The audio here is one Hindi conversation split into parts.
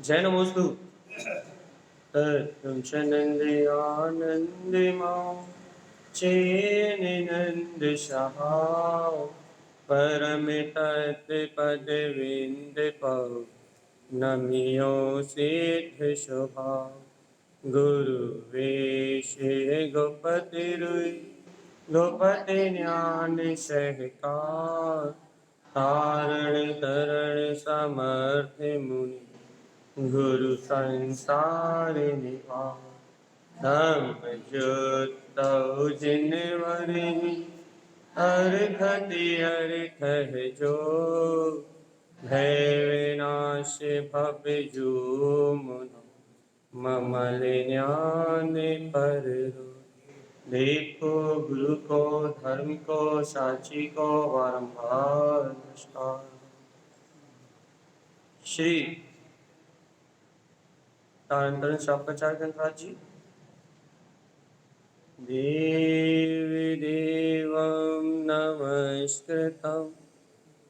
जय नमोस्तु। तरुचनंदे आनंद माओ चेनिनंद सहाओ परम तत् पद विंद पाओ नमियो सिद्ध स्वभाव गुरु वेश गोपति रुई गोपति ज्ञान सहकार तारण तरण समर्थ मुनि गुरु संसार निभाओ धर्म जुत जिनवरी अर्घति अर्थ है जो भय विनाश भव जो मुनो ममल ज्ञान पर देखो गुरु को धर्म को साची को बारंबार नमस्कार। श्री तारंतरण शापचार गणराज जी। देवी देवं नमस्कृतं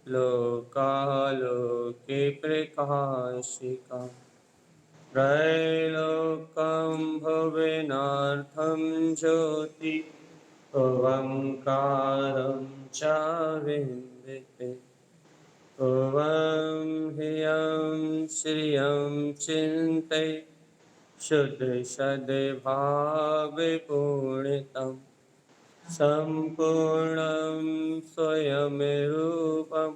लोकालोके प्रकाशिका त्रैलोक्यं भुवनार्थं ज्योति ओंकारं च विन्दते ॐ ह्रियं श्रियं चिन्तये शुद्ध सद्भावपूर्णितं सम्पूर्णं स्वयं रूपं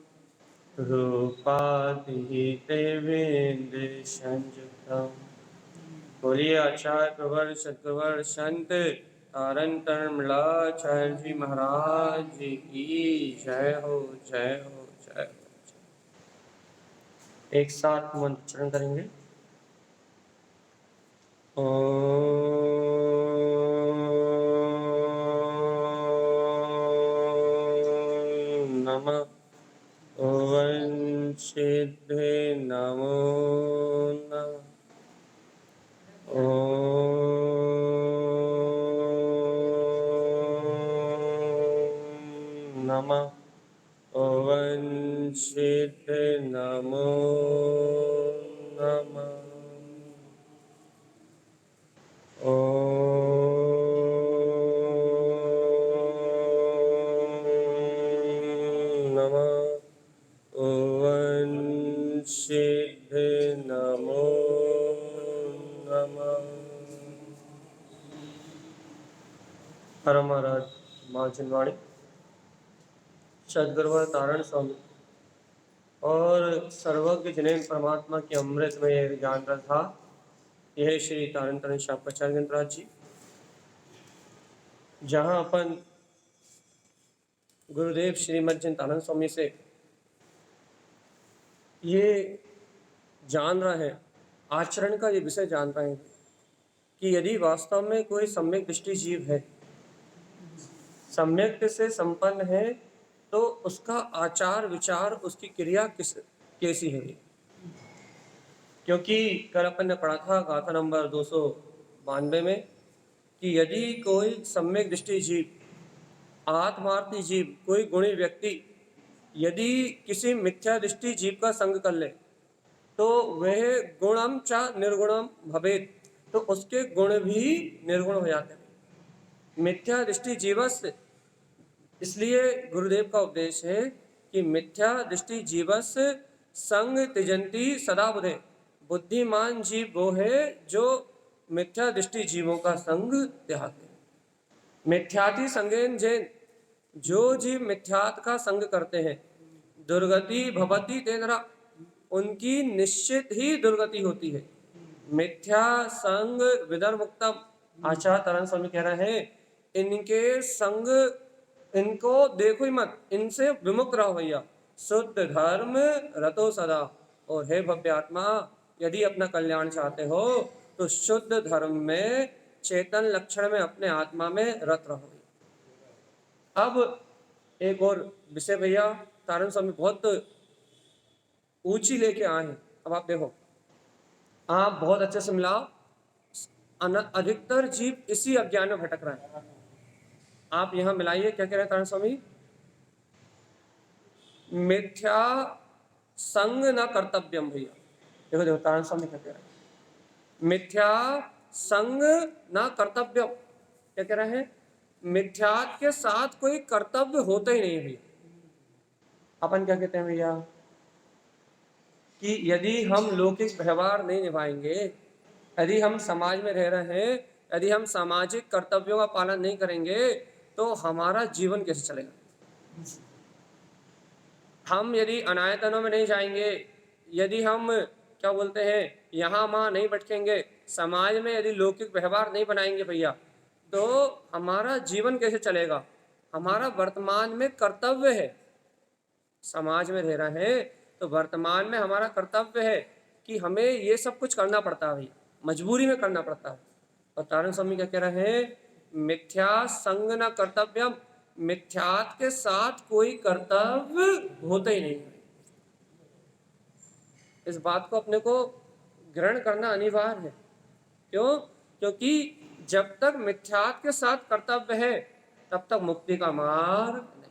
रूपातीते विन्दसंयुक्तम्। बोलिए आचार्य प्रवर सतवर संत तारण मलाचार्य जी महाराज जी की जय हो जय हो जय हो। एक साथ मंत्र उच्चारण करेंगे। ओम नमः ओम सिद्धे नमो नमः ओम नमः ओम सिद्धे नमो नमः नमः ओम सिद्धे नमो नमः। परम महाराज माचिनवाणी सदगुरुवर तारण स्वामी और सर्वज्ञ जिन्हें परमात्मा के अमृत में यह ज्ञान रहा था, यह श्री तारण शापाचार्य गणराज जी। जहाँ अपन गुरुदेव श्रीमद चिंतानंद स्वामी से ये जान रहे हैं, आचरण का ये विषय जान रहे हैं कि यदि वास्तव में कोई सम्यक दृष्टि जीव है, सम्यक से संपन्न है, तो उसका आचार विचार उसकी क्रिया कैसी है। क्योंकि कल अपन ने पढ़ा था गाथा नंबर 292 में कि यदि कोई सम्यक दृष्टि जीव, आत्मार्थी जीव, कोई गुणी व्यक्ति यदि किसी मिथ्या दृष्टि जीव का संग कर ले तो वह गुणम च निर्गुणम भवेत, तो उसके गुण भी निर्गुण हो जाते हैं। मिथ्या दृष्टि जीवस्य, इसलिए गुरुदेव का उपदेश है कि मिथ्या दृष्टि जीवस्य संग त्यजंती सदा बुधे। बुद्धिमान जीव वो है जो मिथ्या दृष्टि जीवों का संग त्यागते हैं। मिथ्याति संगेन जैन, जो जीव मिथ्यात का संग करते हैं, दुर्गति भवती तेनरा, उनकी निश्चित ही दुर्गति होती है। मिथ्या संग विदर्मुक्तम, आचार्य तारण स्वामी कह रहे हैं इनके संग, इनको देखो ही मत, इनसे विमुक्त रहो भैया। शुद्ध धर्म रतो सदा, और हे भव्य आत्मा, यदि अपना कल्याण चाहते हो तो शुद्ध धर्म में, चेतन लक्षण में, अपने आत्मा में रत रहो। अब एक और विषय भैया तारण स्वामी बहुत ऊंची लेके आए हैं। अब आप देखो, आप बहुत अच्छे से मिलाओ, अधिकतर जीव इसी अज्ञान में भटक रहे हैं। आप यहां मिलाइए, क्या कह रहे हैं तारण स्वामी? मिथ्या संग न कर्तव्यम भैया, देखो देखो तारण स्वामी क्या कह रहे हैं, मिथ्या संग न कर्तव्य, क्या कह रहे हैं, मिथ्यात के साथ कोई कर्तव्य होता ही नहीं है भैया। अपन क्या कहते हैं भैया कि यदि हम लौकिक व्यवहार नहीं निभाएंगे, यदि हम समाज में रह रहे हैं, यदि हम सामाजिक कर्तव्यों का पालन नहीं करेंगे तो हमारा जीवन कैसे चलेगा। हम यदि अनायतनों में नहीं जाएंगे, यदि हम क्या बोलते हैं यहाँ वहाँ नहीं भटकेंगे, समाज में यदि लौकिक व्यवहार नहीं बनाएंगे भैया, तो हमारा जीवन कैसे चलेगा। हमारा वर्तमान में कर्तव्य है, समाज में रह रहे हैं तो वर्तमान में हमारा कर्तव्य है कि हमें ये सब कुछ करना पड़ता है भैया, मजबूरी में करना पड़ता है। और तारण स्वामी क्या कह रहे हैं, मिथ्या संग न कर्तव्यम, मिथ्यात के साथ कोई कर्तव्य होता ही नहीं है। इस बात को अपने को ग्रहण करना अनिवार्य है। क्यों? क्योंकि जब तक मिथ्यात के साथ कर्तव्य है तब तक मुक्ति का मार्ग नहीं।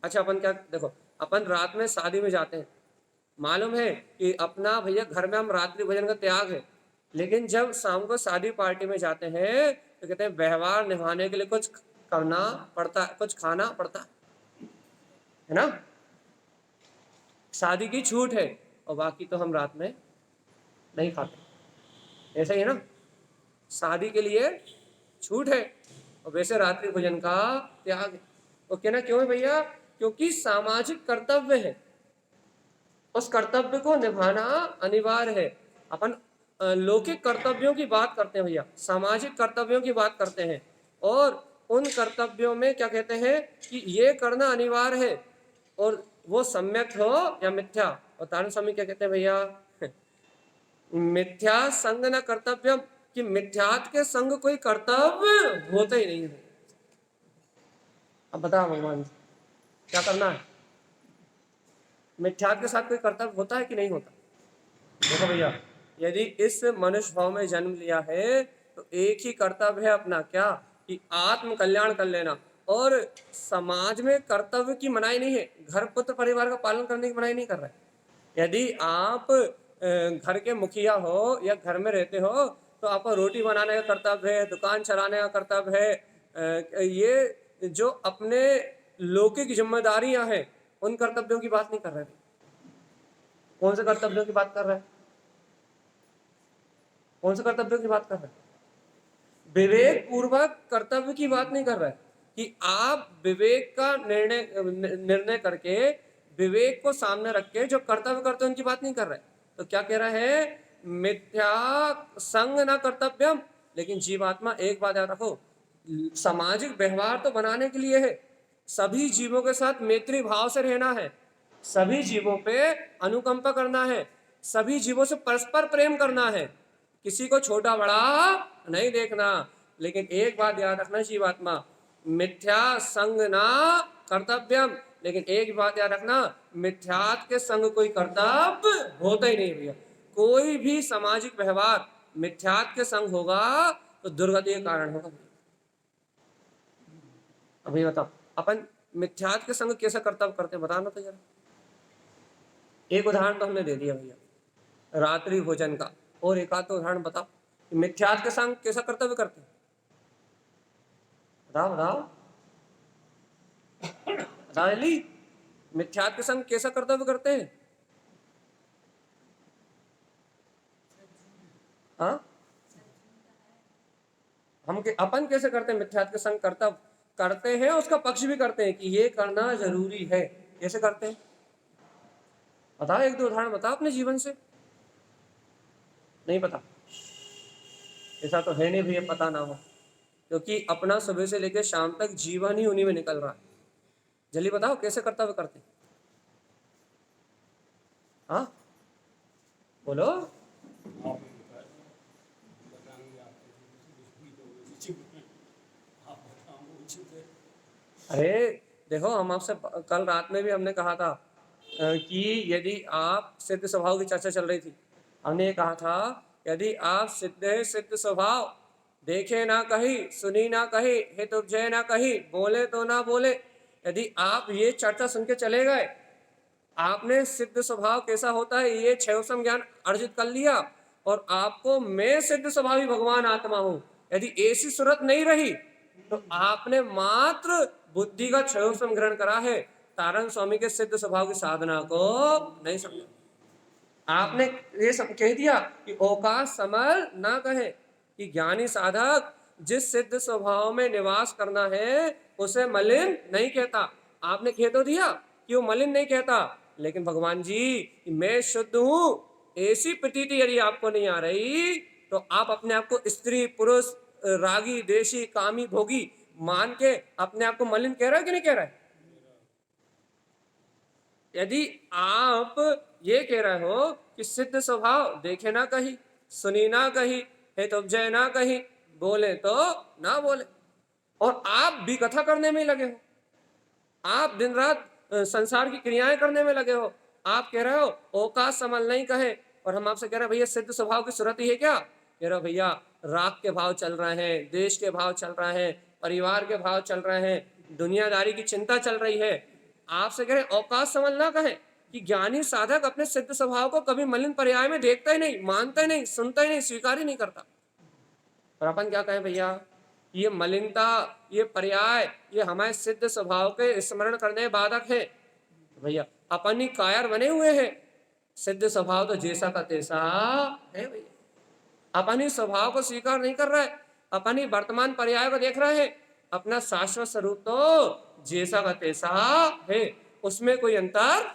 अच्छा अपन क्या देखो, अपन रात में शादी में जाते हैं, मालूम है कि अपना भैया घर में हम रात्रि भोजन का त्याग है, लेकिन जब शाम को शादी पार्टी में जाते हैं तो कहते हैं व्यवहार निभाने के लिए कुछ करना पड़ता है, कुछ खाना पड़ता है ना, शादी की छूट है और बाकी तो हम रात में नहीं खाते, ऐसा ही है ना, शादी के लिए छूट है और वैसे रात्रि भोजन का त्याग है। वो कहना क्यों है भैया, क्योंकि सामाजिक कर्तव्य है, उस कर्तव्य को निभाना अनिवार्य है। अपन लौकिक कर्तव्यों की बात करते हैं भैया, सामाजिक कर्तव्यों की बात करते हैं, और उन कर्तव्यों में क्या कहते हैं कि ये करना अनिवार्य है, और वो सम्यक हो या मिथ्या। और तारण स्वामी क्या कहते हैं भैया, मिथ्या संग न कर्तव्यम, कि मिथ्यात के संग कोई कर्तव्य होता ही नहीं है। अब बताओ भगवान क्या करना है, मिथ्यात के साथ कोई कर्तव्य होता है कि नहीं होता। देखो भैया, यदि इस मनुष्य भाव में जन्म लिया है तो एक ही कर्तव्य है अपना, क्या, कि आत्म कल्याण कर लेना। और समाज में कर्तव्य की मनाही नहीं है, घर पुत्र परिवार का पालन करने की मनाही नहीं कर रहा है। यदि आप घर के मुखिया हो या घर में रहते हो तो आपको रोटी बनाने का कर्तव्य है, दुकान चलाने का कर्तव्य है, ये जो अपने लौकिक जिम्मेदारियां हैं उन कर्तव्यों की बात नहीं कर रहे। कौन से कर्तव्यों की बात कर रहे हैं, कौन से कर्तव्यों की बात कर रहे हैं, विवेक पूर्वक कर्तव्य की बात नहीं कर रहा है कि आप विवेक का निर्णय करके विवेक को सामने रख के जो कर्तव्य करते हैं उनकी बात नहीं कर रहे। तो क्या कह रहा है, मिथ्या संग न कर्तव्यम, लेकिन जीवात्मा एक बात याद रखो, सामाजिक व्यवहार तो बनाने के लिए है, सभी जीवों के साथ मैत्री भाव से रहना है, सभी जीवों पे अनुकंपा करना है, सभी जीवों से परस्पर प्रेम करना है, किसी को छोटा बड़ा नहीं देखना। लेकिन एक बात याद रखना जीवात्मा, मिथ्या संग ना कर्तव्यम, लेकिन एक बात याद रखना, मिथ्यात के संग कोई कर्तव्य होता ही नहीं भैया। कोई भी सामाजिक व्यवहार मिथ्यात के संग होगा तो दुर्गति का कारण होगा। अभी बताओ अपन मिथ्यात के संग कैसा कर्तव्य करते हैं, बताना तो जरा। एक उदाहरण तो हमने दे दिया भैया रात्रि भोजन का, और एक आध उदाहरण बताओ कि मिथ्यात के संग कैसा कर्तव्य करते हैं, बताओ बताओ बताओ जल्दी, मिथ्यात के संग कैसा कर्तव्य करते हैं। हाँ, हम अपन कैसे करते हैं, मिथ्यात के संग कर्तव्य करते हैं, उसका पक्ष भी करते हैं कि ये करना जरूरी है, कैसे करते हैं बताओ, एक दो उदाहरण बताओ अपने जीवन से। नहीं पता, ऐसा तो है नहीं भैया पता ना हो, क्योंकि अपना सुबह से लेकर शाम तक जीवन ही उन्हीं में निकल रहा है। जल्दी बताओ कैसे कर्तव्य करते हैं, हाँ बोलो। अरे देखो, हम आपसे कल रात में भी हमने कहा था कि यदि आप सिद्ध स्वभाव की चर्चा चल रही थी, हमने ये कहा था यदि आप सिद्ध स्वभाव, देखे ना कही, सुनी ना कही, हित उपजय ना कही, बोले तो ना बोले, यदि आप ये चर्चा सुन के चले गए, आपने सिद्ध स्वभाव कैसा होता है ये क्षयोसम ज्ञान अर्जित कर लिया, और आपको मैं सिद्ध स्वभावी भगवान आत्मा हूं, यदि ऐसी सूरत नहीं रही तो आपने मात्र बुद्धि का क्षयोसम ग्रहण करा है, तारण स्वामी के सिद्ध स्वभाव की साधना को नहीं समझा। आपने ये सब कह दिया कि ओका समल ना कहे, कि ज्ञानी साधक जिस सिद्ध स्वभाव में निवास करना है उसे मलिन नहीं कहता। आपने कह तो दिया कि वो मलिन नहीं कहता, लेकिन भगवान जी मैं शुद्ध हूं ऐसी प्रतीति यदि आपको नहीं आ रही तो आप अपने आप को स्त्री पुरुष रागी देशी कामी भोगी मान के अपने आप को मलिन कह रहा है कि नहीं कह रहा है? यदि आप ये कह रहे हो कि सिद्ध स्वभाव देखे ना कहीं, सुनी ना कहीं, है तो जय ना कहीं, बोले तो ना बोले, और आप भी कथा करने में लगे हो, आप दिन रात संसार की क्रियाएं करने में लगे हो, आप कह रहे हो ओका समल नहीं कहे, और हम आपसे कह रहे हैं भैया सिद्ध स्वभाव की सूरत ही है क्या? कह रहे हो भैया राग के भाव चल रहे हैं, देश के भाव चल रहे हैं, परिवार के भाव चल रहे हैं, दुनियादारी की चिंता चल रही है। आपसे कह रहे औकात समझ ना कहें कि ज्ञानी साधक अपने सिद्ध स्वभाव को कभी मलिन पर्याय में देखता ही नहीं, मानता ही नहीं, सुनता ही नहीं, स्वीकार ही नहीं करता। और अपन क्या कहें भैया, ये मलिनता, ये पर्याय, ये हमारे सिद्ध स्वभाव के स्मरण करने बाधक है। भैया अपन ही कायर बने हुए हैं, सिद्ध स्वभाव तो जैसा का तैसा है भैया। अपन ही स्वभाव को स्वीकार नहीं कर रहा है, अपन ही वर्तमान पर्याय को देख रहे हैं, अपना शाश्वत स्वरूप तो जैसा का तैसा है, उसमें कोई अंतर,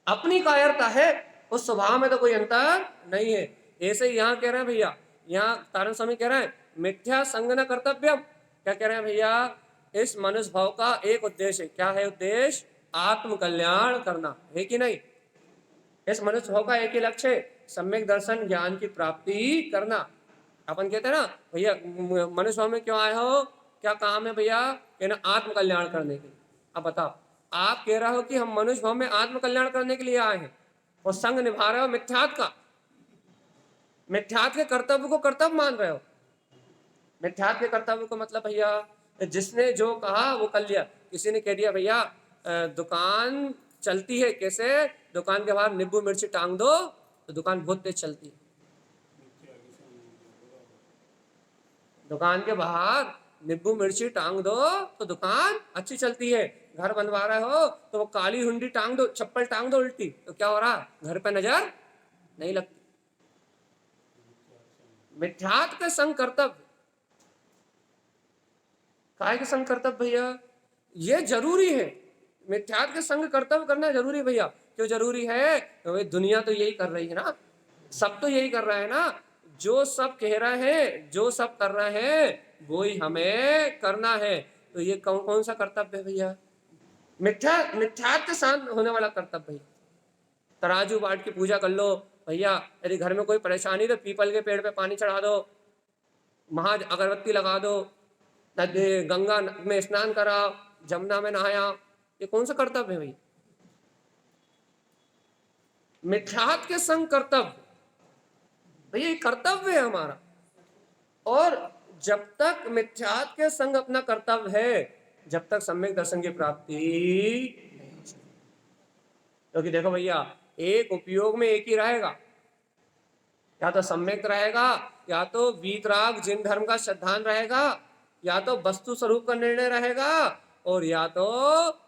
अपनी कायरता है, उस स्वभाव में तो कोई अंतर नहीं है। ऐसे ही यहाँ कह रहे हैं भैया, यहाँ तारण स्वामी कह रहे हैं मिथ्या संग न कर्तव्यम। क्या कह रहे हैं भैया, इस मनुष्य भाव का एक उद्देश्य है। क्या है उद्देश्य? आत्म कल्याण करना है कि नहीं? इस मनुष्य भाव का एक ही लक्ष्य है, सम्यक दर्शन ज्ञान की प्राप्ति करना। अपन कहते हैं ना भैया मनुष्य भाव में क्यों आए हो, क्या काम है भैया? कहना आत्म कल्याण करने के लिए। अब बताओ, आप कह रहे हो कि हम मनुष्य भाव में आत्म कल्याण करने के लिए आए हैं, और संग निभा रहे हो मिथ्यात्व का, मिथ्यात्व के कर्तव्य को कर्तव्य मान रहे हो। मिथ्यात्व के कर्तव्य को मतलब भैया जिसने जो कहा वो कर लिया। किसी ने कह दिया भैया दुकान चलती है कैसे, दुकान के बाहर नींबू मिर्ची टांग दो तो दुकान बहुत तेज चलती है। दुकान के बाहर नींबू मिर्ची टांग दो तो दुकान अच्छी चलती है। घर बनवा रहे हो तो वो काली हुंडी टांग दो, चप्पल टांग दो उल्टी, तो क्या हो रहा, घर पे नजर नहीं लगती। मिथ्यात्व के संग कर्तव्य, काय के संग कर्तव्य भैया, ये जरूरी है। मिथ्यात्व के संग कर्तव्य करना जरूरी है भैया। क्यों जरूरी है? तो दुनिया तो यही कर रही है ना, सब तो यही कर रहा है ना, जो सब कह रहे हैं, जो सब कर रहे हैं वो ही हमें करना है। तो ये कौन कौन सा कर्तव्य है भैया? मिथ्यात्व के साथ होने वाला कर्तव्य भैया। तराजू बाट की पूजा कर लो भैया, यदि घर में कोई परेशानी तो पीपल के पेड़ पे पानी चढ़ा दो, महा अगरबत्ती लगा दो, गंगा में स्नान कराओ, जमुना में नहाया, ये कौन सा कर्तव्य है भैया? मिथ्यात्व के संग कर्तव्य भैया, ये कर्तव्य है हमारा। और जब तक मिथ्यात्व के संग अपना कर्तव्य है, जब तक सम्यक दर्शन की प्राप्ति नहीं हो सकती। क्योंकि देखो भैया एक उपयोग में एक ही रहेगा, या तो सम्यक रहेगा, या तो वीतराग जिन धर्म का सिद्धांत रहेगा, या तो वस्तु स्वरूप का निर्णय रहेगा, और या तो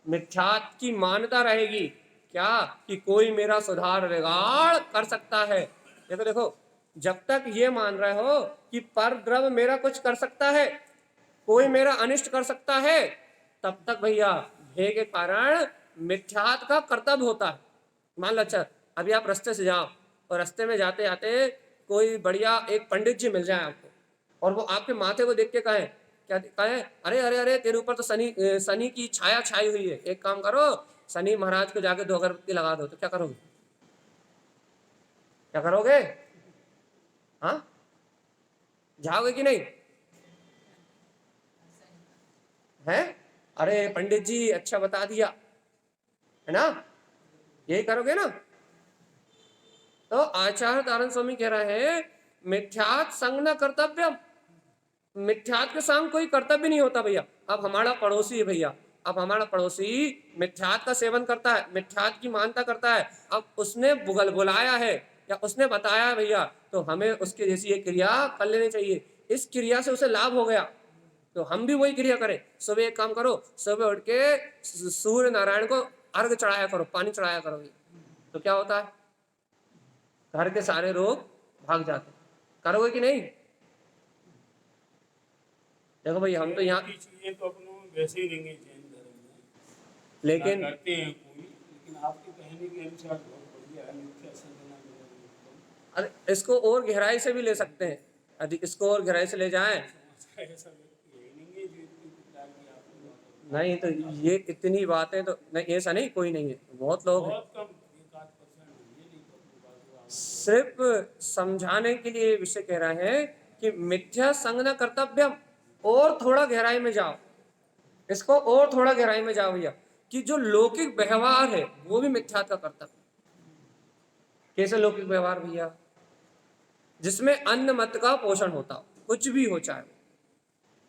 मिथ्यात्व की मान्यता रहेगी। क्या कि कोई मेरा सुधार बिगाड़ कर सकता है। देखो देखो, जब तक ये मान रहे हो कि पर द्रव्य मेरा कुछ कर सकता है, कोई मेरा अनिष्ट कर सकता है, तब तक भैया भय के कारण मिथ्यात्व का कर्तव्य होता है। मान लो अच्छा अभी आप रास्ते से जाओ और रास्ते में जाते जाते कोई बढ़िया एक पंडित जी मिल जाए आपको, और वो आपके माथे को देख के कहे, क्या कहे, अरे अरे अरे तेरे ऊपर तो शनि की छाया छाई हुई है, एक काम करो शनि महाराज को जाके 2 अगरबत्ती लगा दो। तो क्या करोगे? क्या करोगे? हाँ, जाओगे कि नहीं? है? अरे पंडित जी अच्छा बता दिया, है ना, यही करोगे ना? तो आचार्य तारण स्वामी कह रहे हैं मिथ्यात् संग न कर्तव्यम। मिथ्यात् के संग कोई कर्तव्य नहीं होता भैया। अब हमारा पड़ोसी है भैया, अब हमारा पड़ोसी मिथ्यात का सेवन करता है, मिथ्यात की मानता करता है, अब उसने बुलाया है या उसने बताया है भैया, तो हमें उसके जैसी ये क्रिया कर लेनी चाहिए। इस क्रिया से उसे लाभ हो गया तो हम भी वही क्रिया करें। सुबह एक काम करो, सुबह उठ के सूर्य नारायण को अर्घ चढ़ाया करो, पानी चढ़ाया करो, तो क्या होता है, घर के सारे रोग भाग जाते। करोगे कि नहीं? देखो भाई हम तो यहाँ तो अपनों में वैसे ही रहेंगे जैन धर्म में, लेकिन करते हैं कोई, लेकिन आपके कहने के अनुसार बहुत बढ़िया है, मिथ्या संजना में अरे इसको और गहराई से भी ले सकते हैं, यदि इसको और गहराई से ले जाएं। ऐसा व्यक्ति है ही नहीं है जो इतनी प्रकार की आपने बात नहीं तो ये इतनी बातें तो नहीं, ऐसा नहीं कोई नहीं है, बहुत लोग हैं। बहुत कम 1-8% है, नहीं तो सिर्फ समझाने के लिए विषय कह रहा है कि मिथ्या संग न कर्तव्यम। और थोड़ा गहराई में जाओ, इसको और थोड़ा गहराई में जाओ भैया, कि जो लौकिक व्यवहार है वो भी मिथ्या का कर्तव्य। कैसे लौकिक व्यवहार भैया? जिसमें अन्न मत का पोषण होता हो, कुछ भी हो चाहे।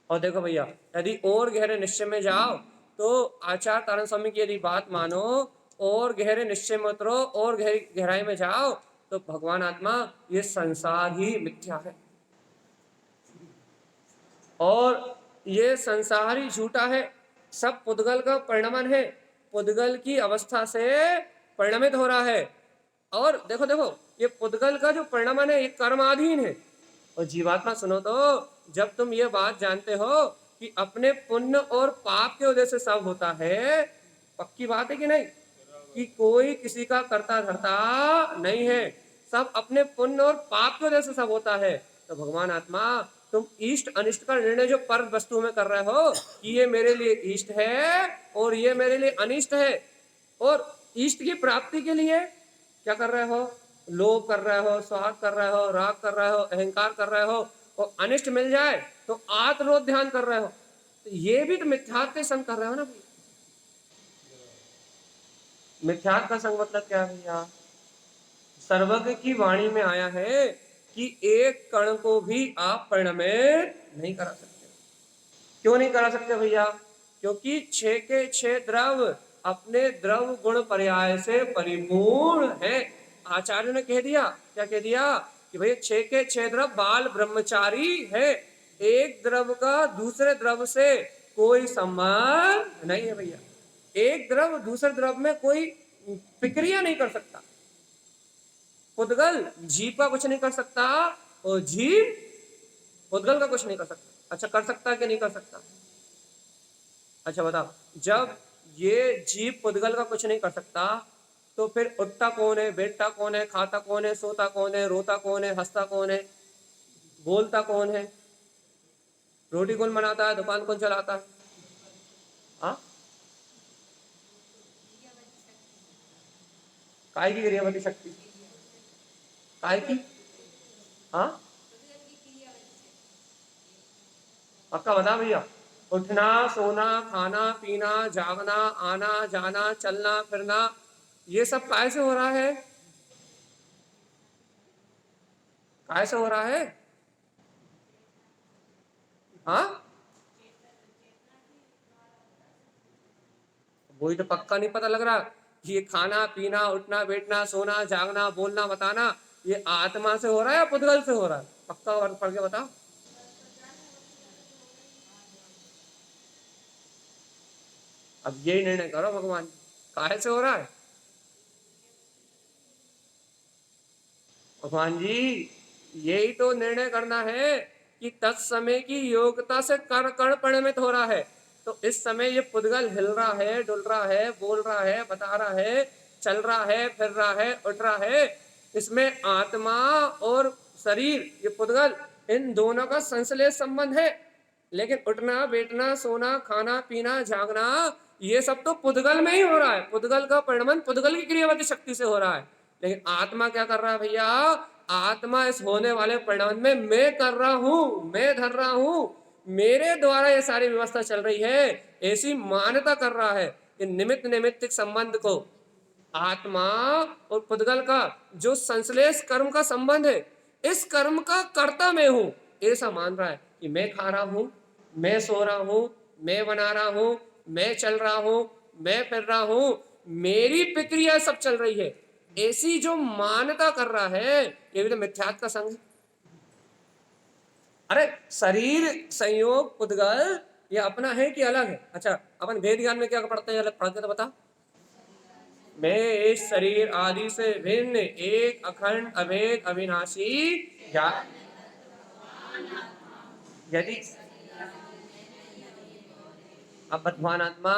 और देखो भैया, यदि और गहरे निश्चय में जाओ तो आचार्य तारण स्वामी की यदि बात मानो, और गहरे निश्चय मत रहो, और गहराई में जाओ तो भगवान आत्मा ये संसार ही मिथ्या है और ये संसार ही झूठा है, सब पुद्गल का परिणमन है, पुद्गल की अवस्था से परिणमित हो रहा है। और देखो देखो, ये पुद्गल का जो परिणमन है ये कर्माधीन है। और जीवात्मा सुनो तो, जब तुम ये बात जानते हो कि अपने पुण्य और पाप के वजह से सब होता है, पक्की बात है कि नहीं, कि कोई किसी का करता धरता नहीं है, सब अपने पुण्य और पाप की वजह से सब होता है, तो भगवान आत्मा तुम इष्ट अनिष्ट का निर्णय जो पर वस्तु में कर रहे हो कि ये मेरे लिए इष्ट है और ये मेरे लिए अनिष्ट है, और इष्ट की प्राप्ति के लिए क्या कर रहे हो, लोभ कर रहे हो, स्वार्थ कर रहे हो, राग कर रहे हो, अहंकार कर रहे हो, और अनिष्ट मिल जाए तो आत्मरोध ध्यान कर रहे हो, तो ये भी तो मिथ्यात्व के संग कर रहे हो ना भैया। मिथ्यात्व का संग मतलब क्या है भैया? सर्वज्ञ की वाणी में आया है कि एक कण को भी आप परिणमित नहीं करा सकते। क्यों नहीं करा सकते भैया? क्योंकि 6 के 6 द्रव अपने द्रव गुण पर्याय से परिपूर्ण है। आचार्य ने कह दिया, क्या कह दिया, कि भैया 6 के 6 द्रव बाल ब्रह्मचारी है, एक द्रव का दूसरे द्रव से कोई संबंध नहीं है भैया। एक द्रव दूसरे द्रव में कोई प्रक्रिया नहीं कर सकता। पुद्गल जीव का कुछ नहीं कर सकता और जीव पुद्गल का कुछ नहीं कर सकता। अच्छा कर सकता है कि नहीं कर सकता? अच्छा बताओ, जब ये जीव पुद्गल का कुछ नहीं कर सकता तो फिर उठता कौन है, बैठता कौन है, खाता कौन है, सोता कौन है, रोता कौन है, हंसता कौन है, बोलता कौन है, रोटी कौन बनाता है, दुकान कौन चलाता है? हाँ, काय की क्रियावती शक्ति, काय की? हाँ, पक्का बता भैया। उठना, सोना, खाना, पीना, जागना, आना जाना, चलना फिरना, ये सब काय से हो रहा है? काय से हो रहा है? हाँ, वही तो पक्का नहीं पता लग रहा कि ये खाना पीना उठना बैठना सोना जागना बोलना बताना ये आत्मा से हो रहा है या पुद्गल से हो रहा है? पक्का वर्ग पढ़ के बताओ। अब यही निर्णय करो भगवान, काहे से हो रहा है? भगवान जी यही तो निर्णय करना है कि तत्समय की योग्यता से कर कण परिणमित हो रहा है। तो इस समय ये पुद्गल हिल रहा है, डुल रहा है, बोल रहा है, बता रहा है, चल रहा है, फिर रहा है, उठ रहा है, इसमें आत्मा और शरीर ये पुद्गल इन दोनों का संश्लेष संबंध है। लेकिन उठना बैठना सोना खाना पीना जागना ये सब तो पुद्गल में ही हो रहा है, पुद्गल का परिणमन पुद्गल की क्रियावती शक्ति से हो रहा है। लेकिन आत्मा क्या कर रहा है भैया? आत्मा इस होने वाले परिणाम में मैं कर रहा हूं, मैं धर रहा हूं, मेरे द्वारा ये सारी व्यवस्था चल रही है, ऐसी मान्यता कर रहा है कि निमित्त निमित्तिक संबंध को आत्मा और पुद्गल का जो संश्लेष कर्म का संबंध है, इस कर्म का कर्ता मैं हूं, ऐसा मान रहा है कि मैं खा रहा हूं, मैं सो रहा हूं, मैं बना रहा हूं, मैं चल रहा हूं, मैं फिर रहा हूं, मेरी प्रक्रिया सब चल रही है, ऐसी जो मान्यता कर रहा है ये भी तो मिथ्यात्व का संग है। अरे शरीर संयोग पुद्गल ये अपना है कि अलग है? अच्छा अपन वेद ज्ञान में क्या पढ़ते हैं, अलग पढ़ते तो बता। मैं इस शरीर आदि से भिन्न एक अखंड अभेद अविनाशी यदि अब भगवान आत्मा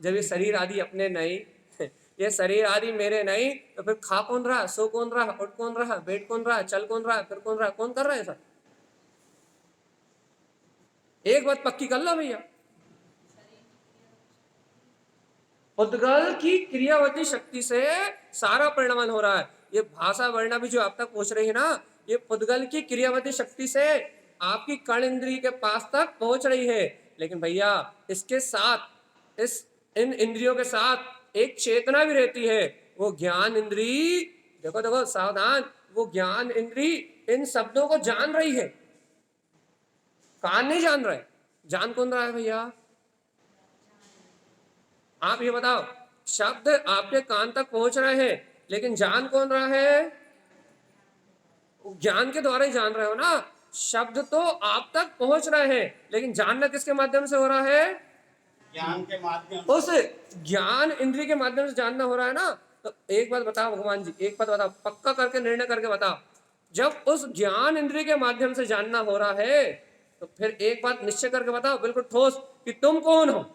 जब ये शरीर आदि अपने नहीं, ये शरीर आदि मेरे नहीं, तो फिर खा कौन रहा, सो कौन रहा, उठ कौन रहा, बैठ कौन रहा, चल कौन रहा, फिर कौन रहा, कौन कर रहा है सब? एक बात पक्की कर लो भैया, उद्गल की क्रियावती शक्ति से सारा परिणमन हो रहा है। ये भाषा वर्णा भी जो आप तक पहुंच रही है ना, ये उद्गल की क्रियावती शक्ति से आपकी कर्ण इंद्रिय के पास तक पहुंच रही है। लेकिन भैया इसके साथ इन इंद्रियों के साथ एक चेतना भी रहती है, वो ज्ञान इंद्री, देखो देखो सावधान, वो ज्ञान इंद्री इन शब्दों को जान रही है, कान नहीं जान रहा है। जान कौन रहा है भैया? आप ये बताओ, शब्द आपके कान तक पहुंच रहे हैं, लेकिन जान कौन रहा है? ज्ञान के द्वारा ही जान रहे हो ना। शब्द तो आप तक पहुंच रहे हैं, लेकिन जानना किसके माध्यम से हो रहा है? ज्ञान के माध्यम, उस ज्ञान इंद्रिय के माध्यम से जानना हो रहा है ना। तो एक बात बताओ भगवान जी, एक बात बताओ, पक्का करके निर्णय करके बताओ, जब उस ज्ञान इंद्रिय के माध्यम से जानना हो रहा है, तो फिर एक बात निश्चय करके बताओ बिल्कुल ठोस, कि तुम कौन हो?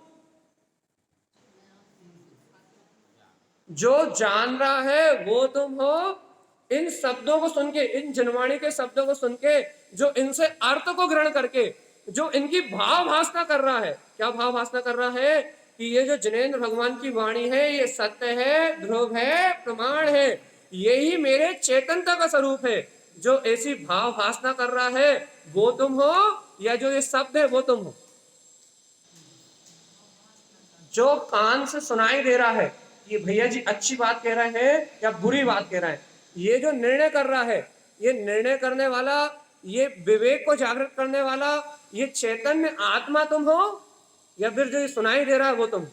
जो जान रहा है वो तुम हो। इन शब्दों को सुन के, इन जनवाणी के शब्दों को सुन के, जो इनसे अर्थ को ग्रहण करके जो इनकी भाव भाषा कर रहा है, क्या भाव भाषा कर रहा है? कि ये जो जिनेंद्र भगवान की वाणी है ये सत्य है, ध्रुव है, प्रमाण है, यही मेरे चेतनता का स्वरूप है। जो ऐसी भाव भाषा कर रहा है वो तुम हो, या जो ये शब्द है वो तुम हो? जो कान से सुनाई दे रहा है ये भैया जी अच्छी बात कह रहे हैं या बुरी बात कह रहे हैं, ये जो निर्णय कर रहा है, ये निर्णय करने वाला, ये विवेक को जागृत करने वाला, ये चैतन्य आत्मा तुम हो, या फिर जो ये सुनाई दे रहा है वो तुम?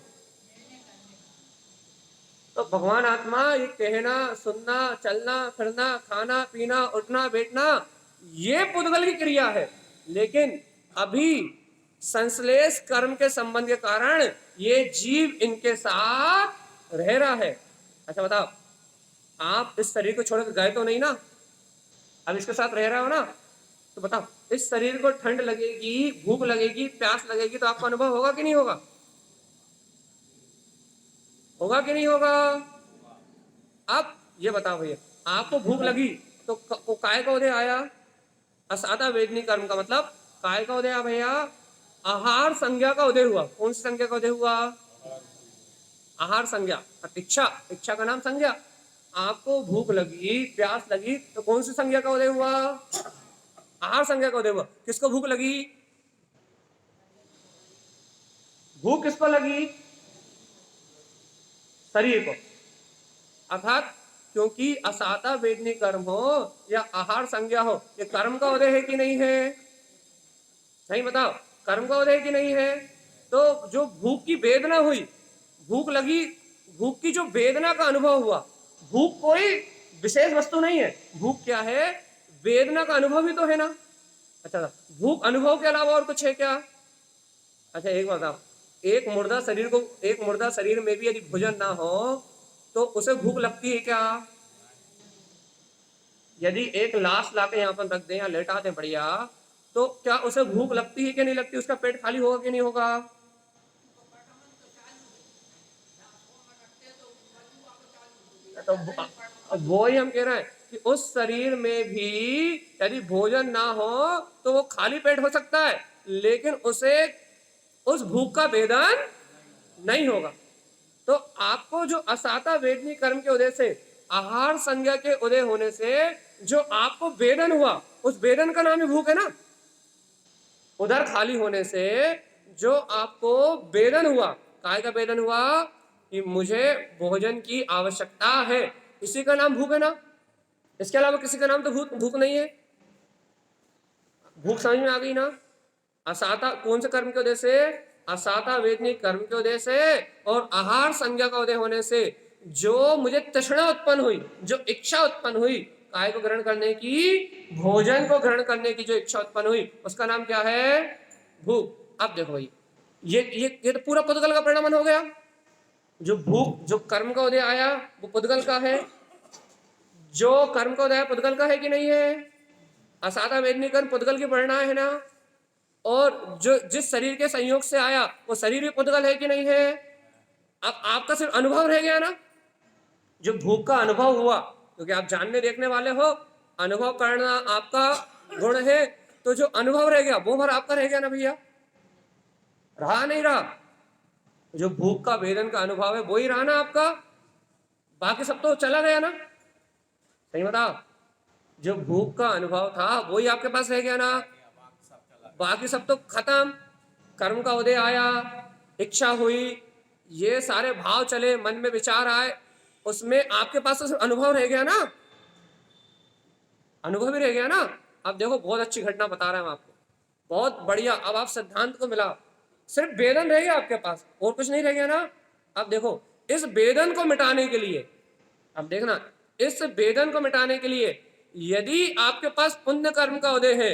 तो भगवान आत्मा ये कहना, सुनना, चलना, फिरना, खाना, पीना, उठना, बैठना, ये पुद्गल की क्रिया है। लेकिन अभी संश्लेष कर्म के संबंध के कारण ये जीव इनके साथ रह रहा है। अच्छा बताओ, आप इस शरीर को छोड़कर गए तो नहीं ना, अब इसके साथ रह रहे हो ना, तो बताओ इस शरीर को ठंड लगेगी, भूख लगेगी, प्यास लगेगी, तो आपको अनुभव होगा कि नहीं होगा? होगा कि नहीं होगा? अब ये बताओ भैया, आपको भूख लगी तो काय का उदय आया? असादा वेदनी कर्म का मतलब काय का उदय आया भैया? आहार संज्ञा का उदय हुआ। कौन सी संज्ञा का उदय हुआ? आहार संज्ञा। इच्छा, इच्छा का नाम संज्ञा। आपको भूख लगी, प्यास लगी, तो कौन सी संज्ञा का उदय हुआ? आहार संज्ञा का उदय हुआ। किसको भूख लगी? भूख किसको लगी? शरीर को। अर्थात क्योंकि असाता वेदनी कर्म हो या आहार संज्ञा हो, ये कर्म का उदय है कि नहीं है? सही बताओ, कर्म का उदय कि नहीं है? तो जो भूख की वेदना हुई, भूख लगी, भूख की जो वेदना का अनुभव हुआ, भूख कोई विशेष वस्तु नहीं है, भूख क्या है? वेदना का अनुभव ही तो है ना। अच्छा, भूख अनुभव के अलावा और कुछ है क्या? अच्छा एक बात बताओ, एक मुर्दा शरीर में भी यदि भोजन ना हो तो उसे भूख लगती है क्या? यदि एक लाश लाके यहाँ पर रख दें या लेटा दें बढ़िया, तो क्या उसे भूख लगती है कि नहीं लगती? उसका पेट खाली होगा कि नहीं होगा? तो वो ही हम कह रहे हैं कि उस शरीर में भी यदि भोजन ना हो तो वो खाली पेट हो सकता है, लेकिन उसे उस भूख का वेदन नहीं होगा। तो आपको जो असाता वेदनी कर्म के उदय से, आहार संज्ञा के उदय होने से जो आपको वेदन हुआ, उस वेदन का नाम ही भूख है ना। उधर खाली होने से जो आपको वेदन हुआ, काय का वेदन हुआ? कि मुझे भोजन की आवश्यकता है, इसी का नाम भूख है ना। इसके अलावा किसी का नाम तो भूख नहीं है। भूख समझ में आ गई ना? असाता कौन से कर्म के उदय से? असाता वेदनी कर्म के उदय से और आहार संज्ञा का उदय होने से जो मुझे तृष्णा उत्पन्न हुई, जो इच्छा उत्पन्न हुई काय को ग्रहण करने की, भोजन को ग्रहण करने की जो इच्छा उत्पन्न हुई, उसका नाम क्या है? भूख। अब देखो भाई, ये तो पूरा पुद्गल का परिणाम हो गया। जो भूख, जो कर्म का उदय आया वो पुद्गल का है, जो कर्म का उदय पुद्गल का है कि नहीं है? असाता वेदनी कर्म पुद्गल की परिणाम है ना। और जो जिस शरीर के संयोग से आया वो शरीर भी पुद्गल है कि नहीं है? अब आपका सिर्फ अनुभव रह गया ना, जो भूख का अनुभव हुआ, क्योंकि आप जानने देखने वाले हो, अनुभव करना आपका गुण है, तो जो अनुभव रह गया वो भर आपका रह गया ना भैया, रहा नहीं रहा? जो भूख का वेदन का अनुभव है वो ही रहा ना आपका, बाकी सब तो चला गया ना। सही बताओ, जो भूख का अनुभव था वो ही आपके पास रह गया ना, बाकी सब तो खत्म। कर्म का उदय आया, इच्छा हुई, ये सारे भाव चले, मन में विचार आए, उसमें आपके पास तो सिर्फ अनुभव रह गया ना, अनुभव ही रह गया ना। अब देखो बहुत अच्छी घटना बता रहे हैं हम आपको, बहुत बढ़िया। अब आप सिद्धांत को मिला, सिर्फ वेदन रह गया आपके पास और कुछ नहीं रह गया ना। अब देखो इस वेदन को मिटाने के लिए, अब देखना, इस वेदन को मिटाने के लिए यदि आपके पास पुण्य कर्म का उदय है,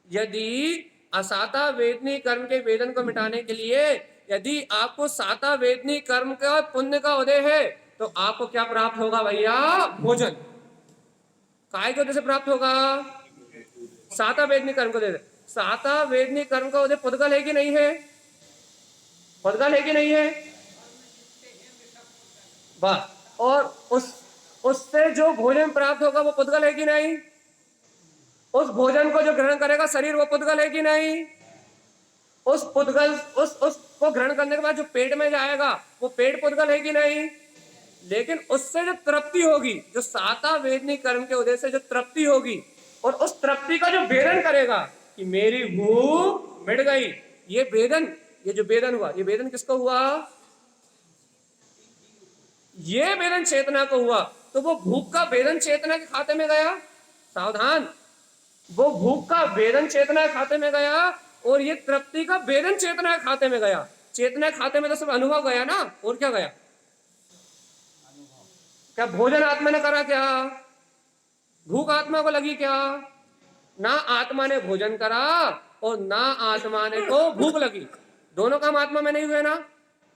यदि असाता वेदनी कर्म के वेदन को मिटाने के लिए यदि आपको साता वेदनी कर्म का पुण्य का उदय है, तो आपको क्या प्राप्त होगा भैया? भोजन। काय के उदय से प्राप्त होगा? साता वेदनी कर्म को उदय। साता वेदनी कर्म का उदय पुद्गल है कि नहीं है? पुद्गल है कि नहीं है? वाह। और उससे जो भोजन प्राप्त होगा वो पुद्गल है कि नहीं? उस भोजन को जो ग्रहण करेगा शरीर, वो पुद्गल है कि नहीं? उस पुद्गल उसको ग्रहण करने के बाद जो पेट में जाएगा वो पेट पुद्गल है कि नहीं? लेकिन उससे जो तृप्ति होगी, जो साता वेदनी कर्म के उदय से जो तृप्ति होगी, और उस तृप्ति का जो वेदन करेगा कि मेरी भूख मिट गई, ये वेदन, ये जो वेदन हुआ, ये वेदन किसको हुआ? ये वेदन चेतना को हुआ। तो वो भूख का वेदन चेतना के खाते में गया, सावधान, वो भूख का वेदन चेतना के खाते में गया और ये तृप्ति का वेदन चेतना के खाते में गया। चेतना के खाते में तो सिर्फ अनुभव गया ना, और क्या गया? क्या भोजन आत्मा ने करा? क्या भूख आत्मा को लगी? क्या ना आत्मा ने भोजन करा और ना आत्मा ने को भूख लगी, दोनों काम आत्मा में नहीं हुए ना।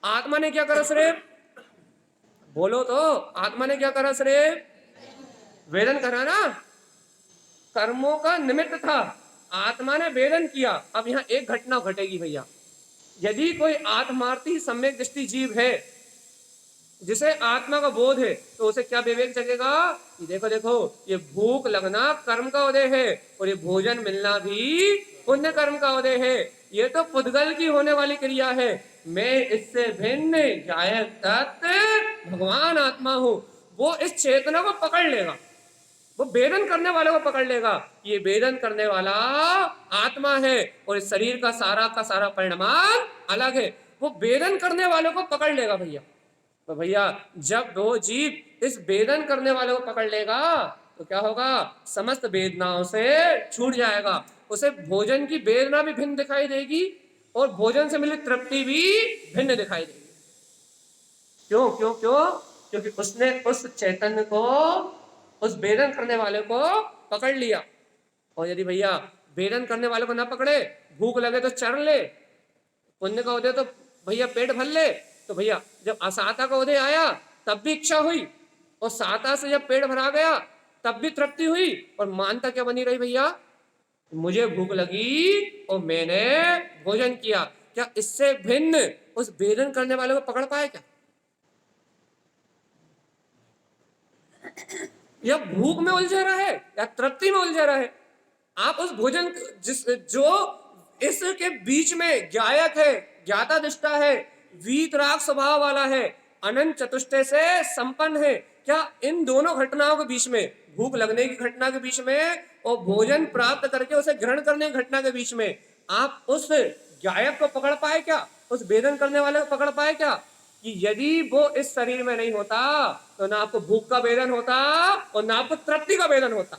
आत्मा ने क्या करा? सिर्फ बोलो तो, आत्मा ने क्या करा? सिर्फ वेदन करा ना, कर्मों का निमित्त था, आत्मा ने वेदन किया। अब यहां एक घटना घटेगी भैया, यदि कोई आत्मार्थी सम्यक दृष्टि जीव है जिसे आत्मा का बोध है, तो उसे क्या विवेक जगेगा कि देखो देखो, ये भूख लगना कर्म का उदय है और ये भोजन मिलना भी पुण्य कर्म का उदय है। ये तो पुद्गल की होने वाली क्रिया है, मैं इससे भिन्न गायक तत्व भगवान आत्मा हूं। वो इस चेतना को पकड़ लेगा, वो वेदन करने वाले को पकड़ लेगा, ये वेदन करने वाला आत्मा है और इस शरीर का सारा परिणाम अलग है। वो वेदन करने वाले को पकड़ लेगा भैया। तो भैया जब वो जीव इस वेदन करने वाले को पकड़ लेगा तो क्या होगा? समस्त वेदनाओं से छूट जाएगा, उसे भोजन की वेदना भी भिन्न दिखाई देगी और भोजन से मिली तृप्ति भी भिन्न दिखाई देगी। क्यों क्यों क्यों? क्योंकि उसने उस चैतन्य को, उस वेदन करने वाले को पकड़ लिया। और यदि भैया वेदन करने वाले को ना पकड़े, भूख लगे तो चर ले, पुण्य का उदय तो भैया पेट भर ले, तो भैया जब असाता का उदय आया तब भी इच्छा हुई, और साता से जब पेट भरा गया तब भी तृप्ति हुई, और मानता क्या बनी रही भैया? मुझे भूख लगी और मैंने भोजन किया। क्या इससे भिन्न उस वेदन करने वाले को पकड़ पाए क्या? या भूख में उलझा रहा है या तृप्ति में उलझा रहा है? आप उस भोजन जो इसके बीच में ज्ञायक है, ज्ञाता दृष्टा है, वीतराग स्वभाव वाला है, अनंत चतुष्टय से संपन्न है, क्या इन दोनों घटनाओं के बीच में, भूख लगने की घटना के बीच में और भोजन प्राप्त करके उसे ग्रहण करने की घटना के बीच में, आप उस ज्ञायक को पकड़ पाए क्या? उस वेदन करने वाले को पकड़ पाए क्या? कि यदि वो इस शरीर में नहीं होता तो ना आपको भूख का वेदन होता और ना आपको तृप्ति का वेदन होता।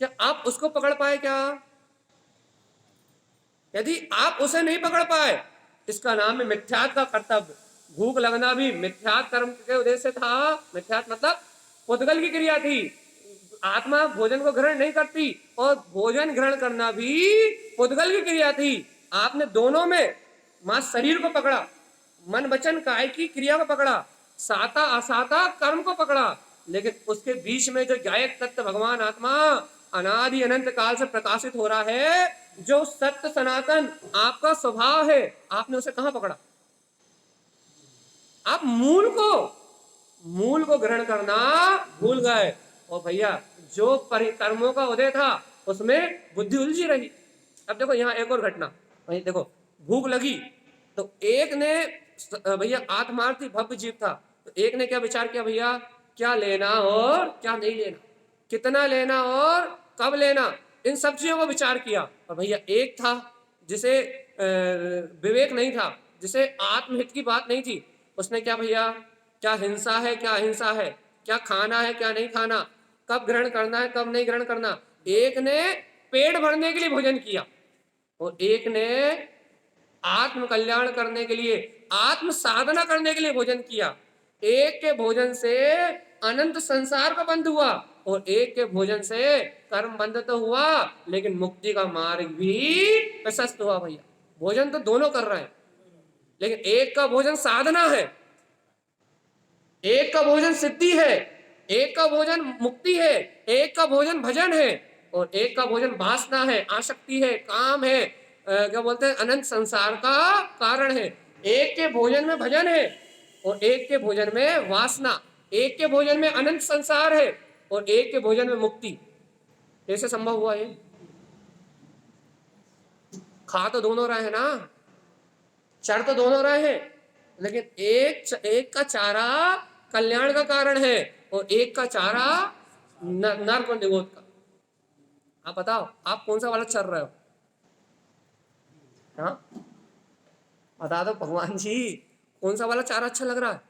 क्या आप उसको पकड़ पाए क्या? यदि आप उसे नहीं पकड़ पाए, इसका नाम है मिथ्यात्व का कर्तव्य। भूख लगना भी मिथ्यात्व कर्म के उद्देश्य से था। मिथ्यात्व मतलब पुद्गल की क्रिया थी। आत्मा भोजन को ग्रहण नहीं करती और भोजन ग्रहण करना भी पुद्गल की क्रिया थी। आपने दोनों में मां शरीर को पकड़ा, मन वचन काय की क्रिया को पकड़ा, साता असाता कर्म को पकड़ा, लेकिन उसके बीच में जो गायक तत्व भगवान आत्मा अनादि अनंत काल से प्रकाशित हो रहा है, जो सत्य सनातन आपका स्वभाव है, आपने उसे कहां पकड़ा? आप मूल को ग्रहण करना भूल गए। और भैया जो परिकर्मों का उदय था उसमें बुद्धि उलझी रही। अब देखो यहाँ एक और घटना, वही देखो, भूख लगी तो एक ने, भैया आत्मार्थी भव्य जीव था, तो एक ने क्या विचार किया, भैया क्या लेना और क्या नहीं लेना, कितना लेना और कब लेना, इन सब चीजों को विचार किया। और भैया एक था जिसे विवेक नहीं था, जिसे आत्महित की बात नहीं थी, उसने क्या भैया, क्या हिंसा है क्या अहिंसा है, क्या खाना है क्या नहीं खाना, कब ग्रहण करना है कब नहीं ग्रहण करना, एक ने पेट भरने के लिए भोजन किया और एक ने आत्म कल्याण करने के लिए, आत्म साधना करने के लिए भोजन किया। एक के भोजन से अनंत संसार का बंध हुआ और एक के भोजन से कर्म बंध तो हुआ लेकिन मुक्ति का मार्ग भी प्रशस्त हुआ। भैया भोजन तो दोनों कर रहे हैं, लेकिन एक का भोजन साधना है, एक का भोजन सिद्धि है, एक का भोजन मुक्ति है, एक का भोजन भजन है और एक का भोजन वासना है, आसक्ति है, काम है, क्या बोलते हैं, अनंत संसार का कारण है। एक के भोजन में भजन है और एक के भोजन में वासना, एक के भोजन में अनंत संसार है और एक के भोजन में मुक्ति। कैसे संभव हुआ ये? खा तो दोनों रहे हैं ना, चर तो दोनों रहे हैं, लेकिन एक का चारा कल्याण का कारण है और एक का चारा नर्क और निगोद का। आप बताओ आप कौन सा वाला चल रहे हो? हाँ बता दो भगवान जी, कौन सा वाला चारा अच्छा लग रहा है?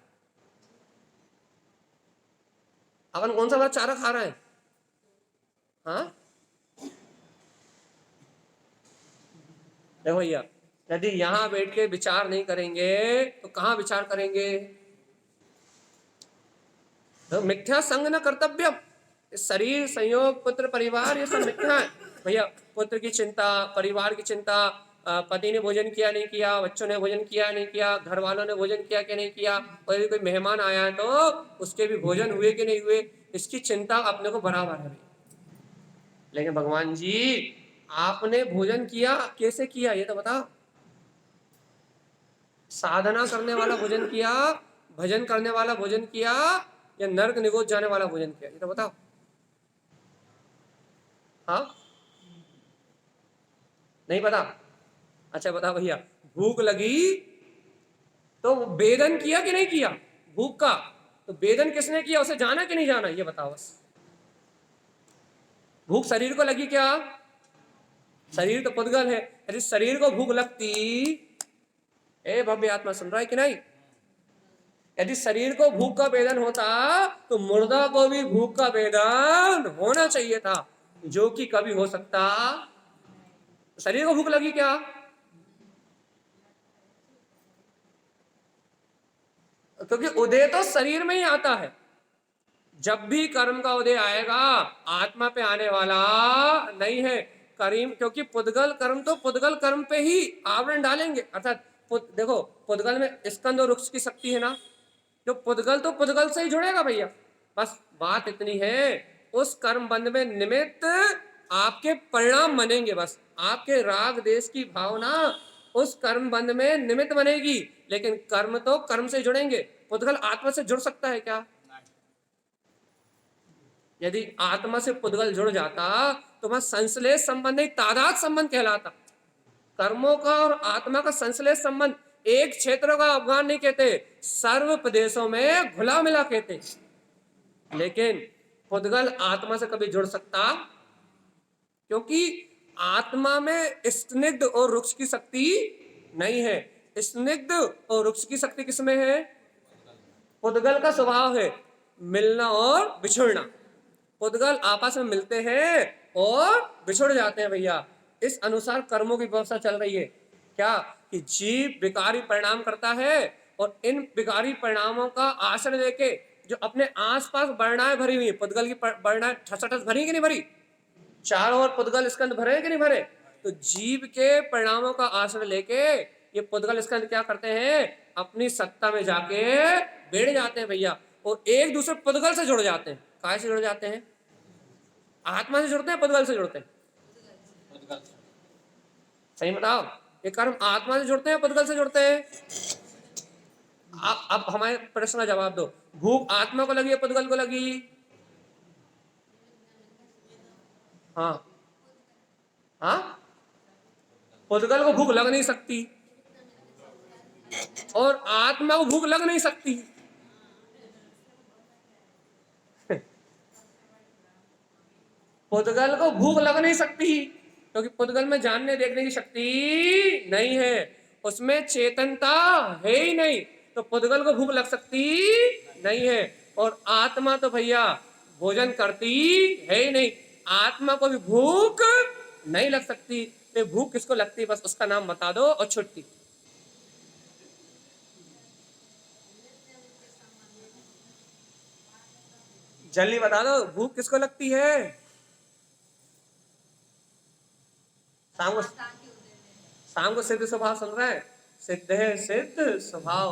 अपन कौन सा वाला चारा खा रहे हैं? हाँ देखो भैया, यदि यहां बैठ के विचार नहीं करेंगे तो कहां विचार करेंगे? तो मिथ्या संग न कर्तव्य, शरीर संयोग पुत्र परिवार ये सब मिथ्या है। भैया पुत्र की चिंता, परिवार की चिंता, पति ने भोजन किया नहीं किया, बच्चों ने भोजन किया नहीं किया, घर वालों ने भोजन किया कि नहीं किया, और यदि कोई मेहमान आया है तो उसके भी भोजन हुए कि नहीं हुए, इसकी चिंता अपने को बराबर है। लेकिन भगवान जी आपने भोजन किया, कैसे किया ये तो बताओ? साधना करने वाला भोजन किया, भजन करने वाला भोजन किया, या नर्क निगोद जाने वाला भोजन किया, ये तो बताओ। हाँ नहीं पता? अच्छा बताओ भैया, भूख लगी तो वेदन किया कि नहीं किया भूख का? तो वेदन किसने किया, उसे जाना कि नहीं जाना, ये बताओ बस। भूख शरीर को लगी क्या? शरीर तो पुद्गल है, यदि शरीर को भूख लगती, ए भव्य आत्मा सुन रहा है कि नहीं, यदि शरीर को भूख का वेदन होता तो मुर्दा को भी भूख का वेदन होना चाहिए था, जो कि कभी हो सकता। शरीर को भूख लगी क्या? क्योंकि उदय तो शरीर में ही आता है। जब भी कर्म का उदय आएगा आत्मा पे आने वाला नहीं है करीम, क्योंकि पुद्गल कर्म तो पुद्गल कर्म पे ही आवरण डालेंगे। अर्थात देखो पुद्गल में स्कंद और वृक्ष की शक्ति है ना, जो पुद्गल तो पुद्गल से ही जुड़ेगा भैया। बस बात इतनी है, उस कर्म बंध में निमित्त आपके परिणाम बनेंगे। बस आपके राग देश की भावना उस कर्म बंध में निमित्त बनेगी, लेकिन कर्म तो कर्म से जुड़ेंगे। पुद्गल आत्मा से जुड़ सकता है क्या? यदि आत्मा से पुद्गल जुड़ जाता तो वह संश्लेष संबंध नहीं, तादाद संबंध कहलाता। कर्मों का और आत्मा का संश्लेष संबंध एक क्षेत्र का अवगान नहीं कहते, सर्व प्रदेशों में घुला मिला कहते। लेकिन पुद्गल आत्मा से कभी जुड़ सकता? क्योंकि आत्मा में स्निग्ध और रुक्ष की शक्ति नहीं है। स्निग्ध और रुक्ष की शक्ति किसमें है? पुद्गल का स्वभाव है मिलना और बिछुड़ना। पुद्गल आपस में मिलते हैं और बिछुड़ जाते हैं भैया। इस अनुसार कर्मों की व्यवस्था चल रही है। क्या कि जीव विकारी परिणाम करता है और इन विकारी परिणामों का आश्रय लेके जो अपने आसपास वर्णाएं भरी हुई है, पुद्गल की वर्णाएं ठसाठस भरी कि नहीं भरी, चारों ओर पुद्गल स्कंद भरे कि नहीं भरे, तो जीव के परिणामों का आश्रय लेके ये पुद्गल स्कंद क्या करते हैं, अपनी सत्ता में जाके बैठ जाते हैं भैया, और एक दूसरे पुद्गल से जुड़ जाते हैं। काय से जुड़ जाते हैं? आत्मा से जुड़ते हैं, पुद्गल से जुड़ते हैं? सही बताओ, ये कर्म आत्मा से जुड़ते हैं, पुद्गल से जुड़ते हैं? अब हमारे प्रश्न का जवाब दो, भूख आत्मा को लगी है, पुद्गल को लगी? हाँ हाँ, पुद्गल को भूख लग नहीं सकती और आत्मा को भूख लग नहीं सकती। पुद्गल को भूख लग नहीं सकती क्योंकि पुद्गल में जानने देखने की शक्ति नहीं है, उसमें चेतनता है ही नहीं, तो पुद्गल को भूख लग सकती नहीं है। और आत्मा तो भैया भोजन करती है ही नहीं, आत्मा को भी भूख नहीं लग सकती। तो भूख किसको लगती है, बस उसका नाम बता दो और छुट्टी। जल्दी बता दो, भूख किसको लगती है? शाम को सिद्ध स्वभाव सुन रहे हैं, सिद्ध है सिद्ध स्वभाव,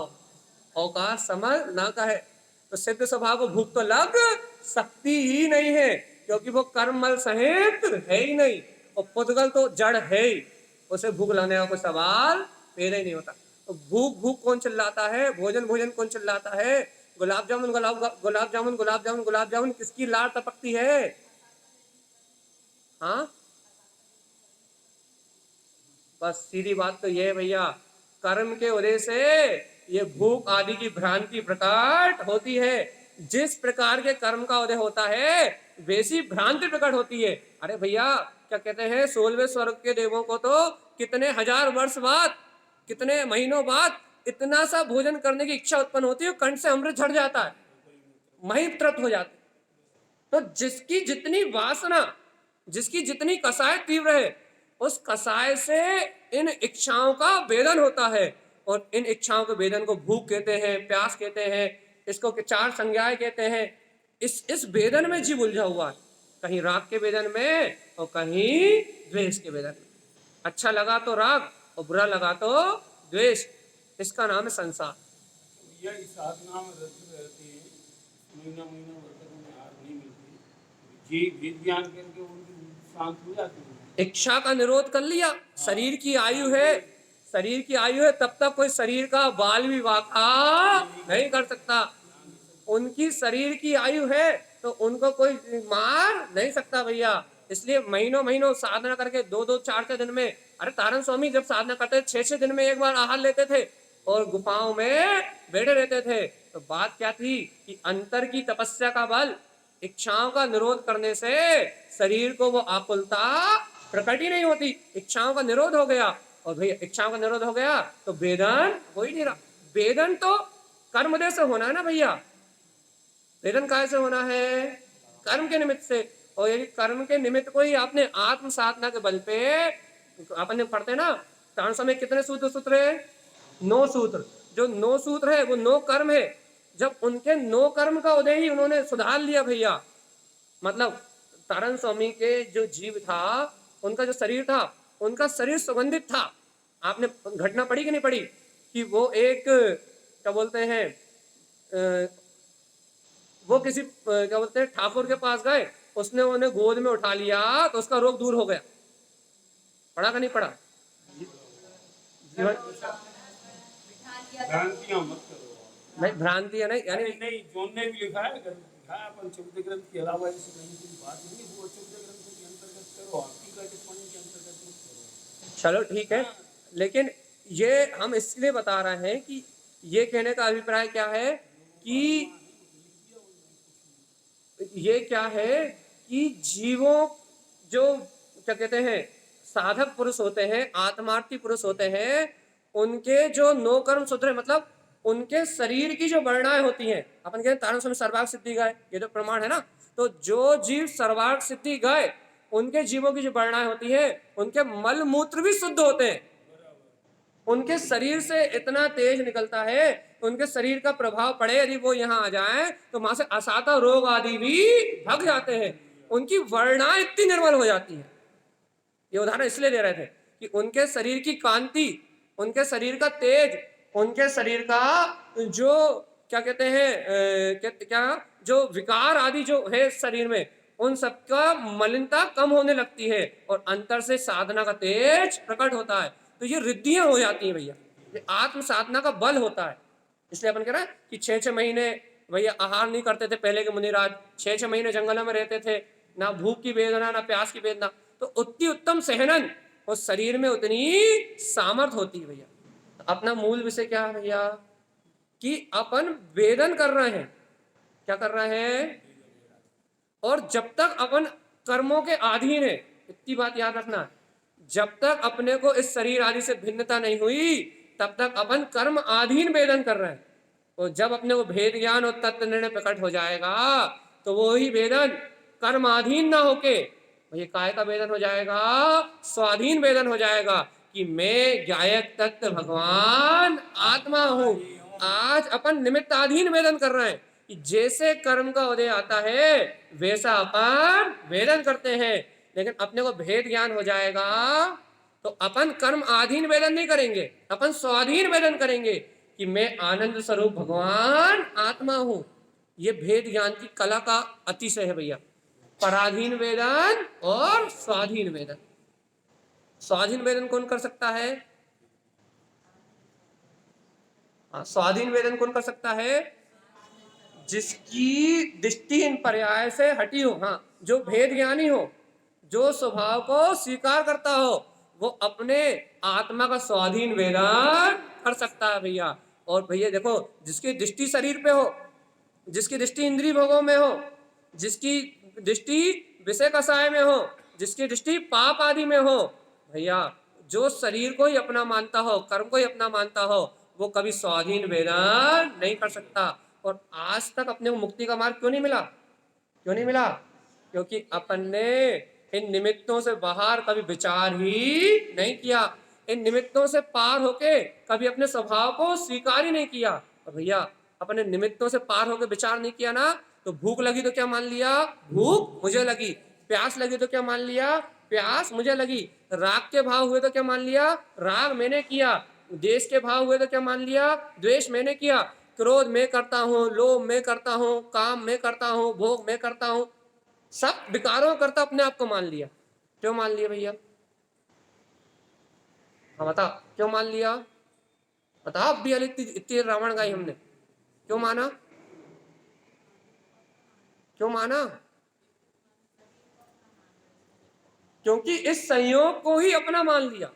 अवकाश समझ ना कहे, तो सिद्ध स्वभाव को भूख तो लग सकती ही नहीं है क्योंकि वो कर्ममल सहित है ही नहीं, और पुद्गल तो जड़ है ही, उसे भूख लगने का कोई सवाल पैदा ही नहीं होता। तो भूख भूख कौन चिल्लाता है, भोजन भोजन कौन चिल्लाता है, गुलाब जामुन गुलाब जामुन गुलाब जामुन गुलाब जामुन किसकी लार टपकती है? हाँ, बस सीधी बात तो ये है भैया, कर्म के उदय से ये भूख आदि की भ्रांति प्रकट होती है। जिस प्रकार के कर्म का उदय होता है वैसी भ्रांति प्रकट होती है। अरे भैया क्या कहते हैं, 16वें स्वर्ग के देवों को तो कितने हजार वर्ष बाद, कितने महीनों बाद इतना सा भोजन करने की इच्छा उत्पन्न होती है, कंठ से अमृत झड़ जाता है, मही तृप्त हो जाते। तो जिसकी जितनी वासना, जिसकी जितनी कसाय तीव्र है, उस कसाय से इन इच्छाओं का वेदन होता है, और इन इच्छाओं के वेदन को भूख कहते हैं, प्यास कहते हैं, इसको चार संज्ञाएं कहते हैं। इस वेदन में जीव उलझा हुआ है, कहीं राग के वेदन में और कहीं द्वेष के वेदन में। अच्छा लगा तो राग और बुरा लगा तो द्वेष, इसका नाम है संसार। यह साधना में रहती है, महीना महीना वर्षों में हार नहीं मिलती, जी ज्ञान करके उनकी शांत हो जाती है। इच्छा का निरोध कर लिया, शरीर की आयु है, शरीर की आयु है, तब तक कोई शरीर का बाल भी वाका नहीं कर सकता। उनकी शरीर की आयु है तो उनको कोई मार नहीं सकता भैया। इसलिए महीनों महीनों साधना करके 2-2 4-4 दिन में, अरे तारण स्वामी जब साधना करते थे 6-6 दिन में एक बार आहार लेते थे और गुफाओं में बैठे रहते थे। तो बात क्या थी कि अंतर की तपस्या का बल, इच्छाओं का निरोध करने से शरीर को वो आकुलता प्रकट ही नहीं होती, इच्छाओं का निरोध हो गया। और भैया इच्छाओं का निरोध हो गया तो वेदन हो ही नहीं रहा। वेदन तो कर्मदेह से होना है ना भैया, वेदन काय से होना है? कर्म के निमित्त से। और यदि कर्म के निमित्त को ही आपने आत्म साधना के बल पे, अपन पढ़ते ना तारण समय कितने सूत्र है? 9 सूत्र। जो 9 सूत्र है वो 9 कर्म है। जब उनके 9 कर्म का उदय ही उन्होंने सुधार लिया भैया, मतलब तारण स्वामी के जो जीव था, उनका जो शरीर था, उनका शरीर सुगंधित था। आपने घटना पढ़ी कि नहीं पढ़ी कि वो एक क्या बोलते हैं, वो किसी क्या बोलते हैं ठाकुर के पास गए, उसने उन्हें गोद में उठा लिया तो उसका रोग दूर हो गया। पढ़ा का नहीं पढ़ा? भ्रांतियां मत करो। नहीं भ्रांति है नहीं, यानी नहीं, जोन ने भी लिखा है, लिखा है अपन चौथे ग्रंथ के अलावा ऐसी कहीं कोई बात नहीं, वो चौथे ग्रंथ के अंतर्गत करो, टीका टिप्पणी के अंतर्गत मत करो। चलो ठीक है, लेकिन ये हम इसलिए बता रहे हैं कि ये कहने का अभिप्राय क्या है कि ये क्या है कि जीवों जो क्या कहते हैं साधक पुरुष होते हैं, आत्मार्थी पुरुष होते हैं, उनके जो 9 कर्म सूत्र है, मतलब उनके शरीर की जो वर्णाएं होती हैं, अपन कहते हैं तारण स्वामी सर्वार्थ सिद्धि गाय, ये तो प्रमाण है ना। तो जो जीव सर्वार्थ सिद्धि गाय उनके जीवों की जो वर्णाएं होती है, उनके मल मूत्र भी शुद्ध होते हैं। उनके शरीर से इतना तेज निकलता है, उनके शरीर का प्रभाव पड़े यदि वो यहाँ आ जाए तो वहां से असाता रोग आदि भी भग जाते हैं। उनकी वर्णाएं इतनी निर्मल हो जाती हैं। ये उदाहरण इसलिए दे रहे थे कि उनके शरीर की कांति, उनके शरीर का तेज, उनके शरीर का जो क्या कहते हैं क्या जो विकार आदि जो है शरीर में, उन सबका मलिनता कम होने लगती है और अंतर से साधना का तेज प्रकट होता है। तो ये रिद्धियां हो जाती हैं भैया, ये आत्म साधना का बल होता है। इसलिए अपन कह रहे हैं कि 6-6 महीने भैया आहार नहीं करते थे पहले के मुनिराज, 6-6 महीने जंगलों में रहते थे, ना भूख की वेदना ना प्यास की वेदना। तो उतनी उत्तम सहनन और शरीर में उतनी सामर्थ होती है भैया। अपना मूल विषय क्या है भैया कि अपन वेदन कर रहे हैं। क्या कर रहे हैं? और जब तक अपन कर्मों के अधीन है, इतनी बात याद रखना, जब तक अपने को इस शरीर आदि से भिन्नता नहीं हुई तब तक अपन कर्म अधीन वेदन कर रहे हैं। और जब अपने को भेद ज्ञान और तत्व निर्णय प्रकट हो जाएगा तो वो ही वेदन कर्म अधीन ना होके ये काय का वेदन हो जाएगा, स्वाधीन वेदन हो जाएगा कि मैं ज्ञायक तत्व भगवान आत्मा हूं। आज अपन निमित्ताधीन वेदन कर रहे हैं कि जैसे कर्म का उदय आता है वैसा अपन वेदन करते हैं, लेकिन अपने को भेद ज्ञान हो जाएगा तो अपन कर्म आधीन वेदन नहीं करेंगे, अपन स्वाधीन वेदन करेंगे कि मैं आनंद स्वरूप भगवान आत्मा हूं। ये भेद ज्ञान की कला का अतिशय है भैया, पराधीन वेदन और स्वाधीन वेदन। स्वाधीन वेदन कौन कर सकता है? स्वाधीन वेदन कौन कर सकता है? जिसकी दृष्टि इन पर्याय से हटी हो, हाँ, जो भेद ज्ञानी हो, जो स्वभाव को स्वीकार करता हो, वो अपने आत्मा का स्वाधीन वेदन कर सकता है भैया। और भैया देखो, जिसकी दृष्टि शरीर पे हो, जिसकी दृष्टि इंद्रिय भोगों में हो, जिसकी दृष्टि विषय कसाय में हो, जिसकी दृष्टि पाप आदि में हो, भैया जो शरीर को ही अपना मानता हो, कर्म को ही अपना मानता हो, वो कभी स्वाधीन वेदन नहीं कर सकता। और आज तक अपने को मुक्ति का मार्ग क्यों नहीं मिला? क्यों नहीं मिला? क्योंकि अपन ने इन निमित्तों से बाहर कभी विचार ही नहीं किया, इन निमित्तों से पार होके कभी अपने स्वभाव को स्वीकार ही नहीं किया। और भैया अपने निमित्तों से पार होके विचार नहीं किया ना, तो भूख लगी तो क्या मान लिया? भूख मुझे लगी। प्यास लगी तो क्या मान लिया? प्यास मुझे लगी। राग के भाव हुए तो क्या मान लिया? राग मैंने किया। द्वेष के भाव हुए तो क्या मान लिया? द्वेष मैंने किया। क्रोध मैं करता हूँ, लोभ मैं करता हूँ, काम मैं करता हूँ, भोग मैं करता हूँ, सब विकारों करता अपने आप को मान लिया। क्यों मान लिया भैया? हाँ बता, क्यों मान लिया? बता। अब भी इतनी रावण गाई हमने, क्यों माना? क्यों माना? क्योंकि इस संयोग को ही अपना मान लिया।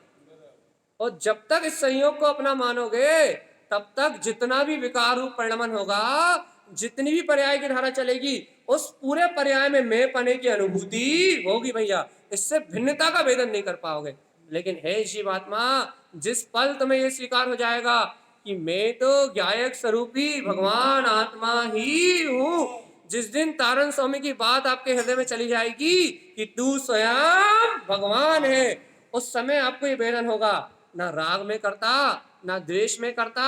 और जब तक इस संयोग को अपना मानोगे तब तक जितना भी विकार रूप परिणमन होगा, जितनी भी पर्याय की धारा चलेगी, उस पूरे पर्याय में मैं पने की अनुभूति होगी भैया। इससे भिन्नता का भेदन नहीं कर पाओगे। लेकिन हे जीवात्मा, जिस पल तुम्हें यह स्वीकार हो जाएगा कि मैं तो ज्ञायक स्वरूपी भगवान आत्मा ही हूं, जिस दिन तारण स्वामी की बात आपके हृदय में चली जाएगी कि तू स्वयं भगवान है, उस समय आपको ये भेदन होगा, ना राग में करता, ना द्वेष में करता,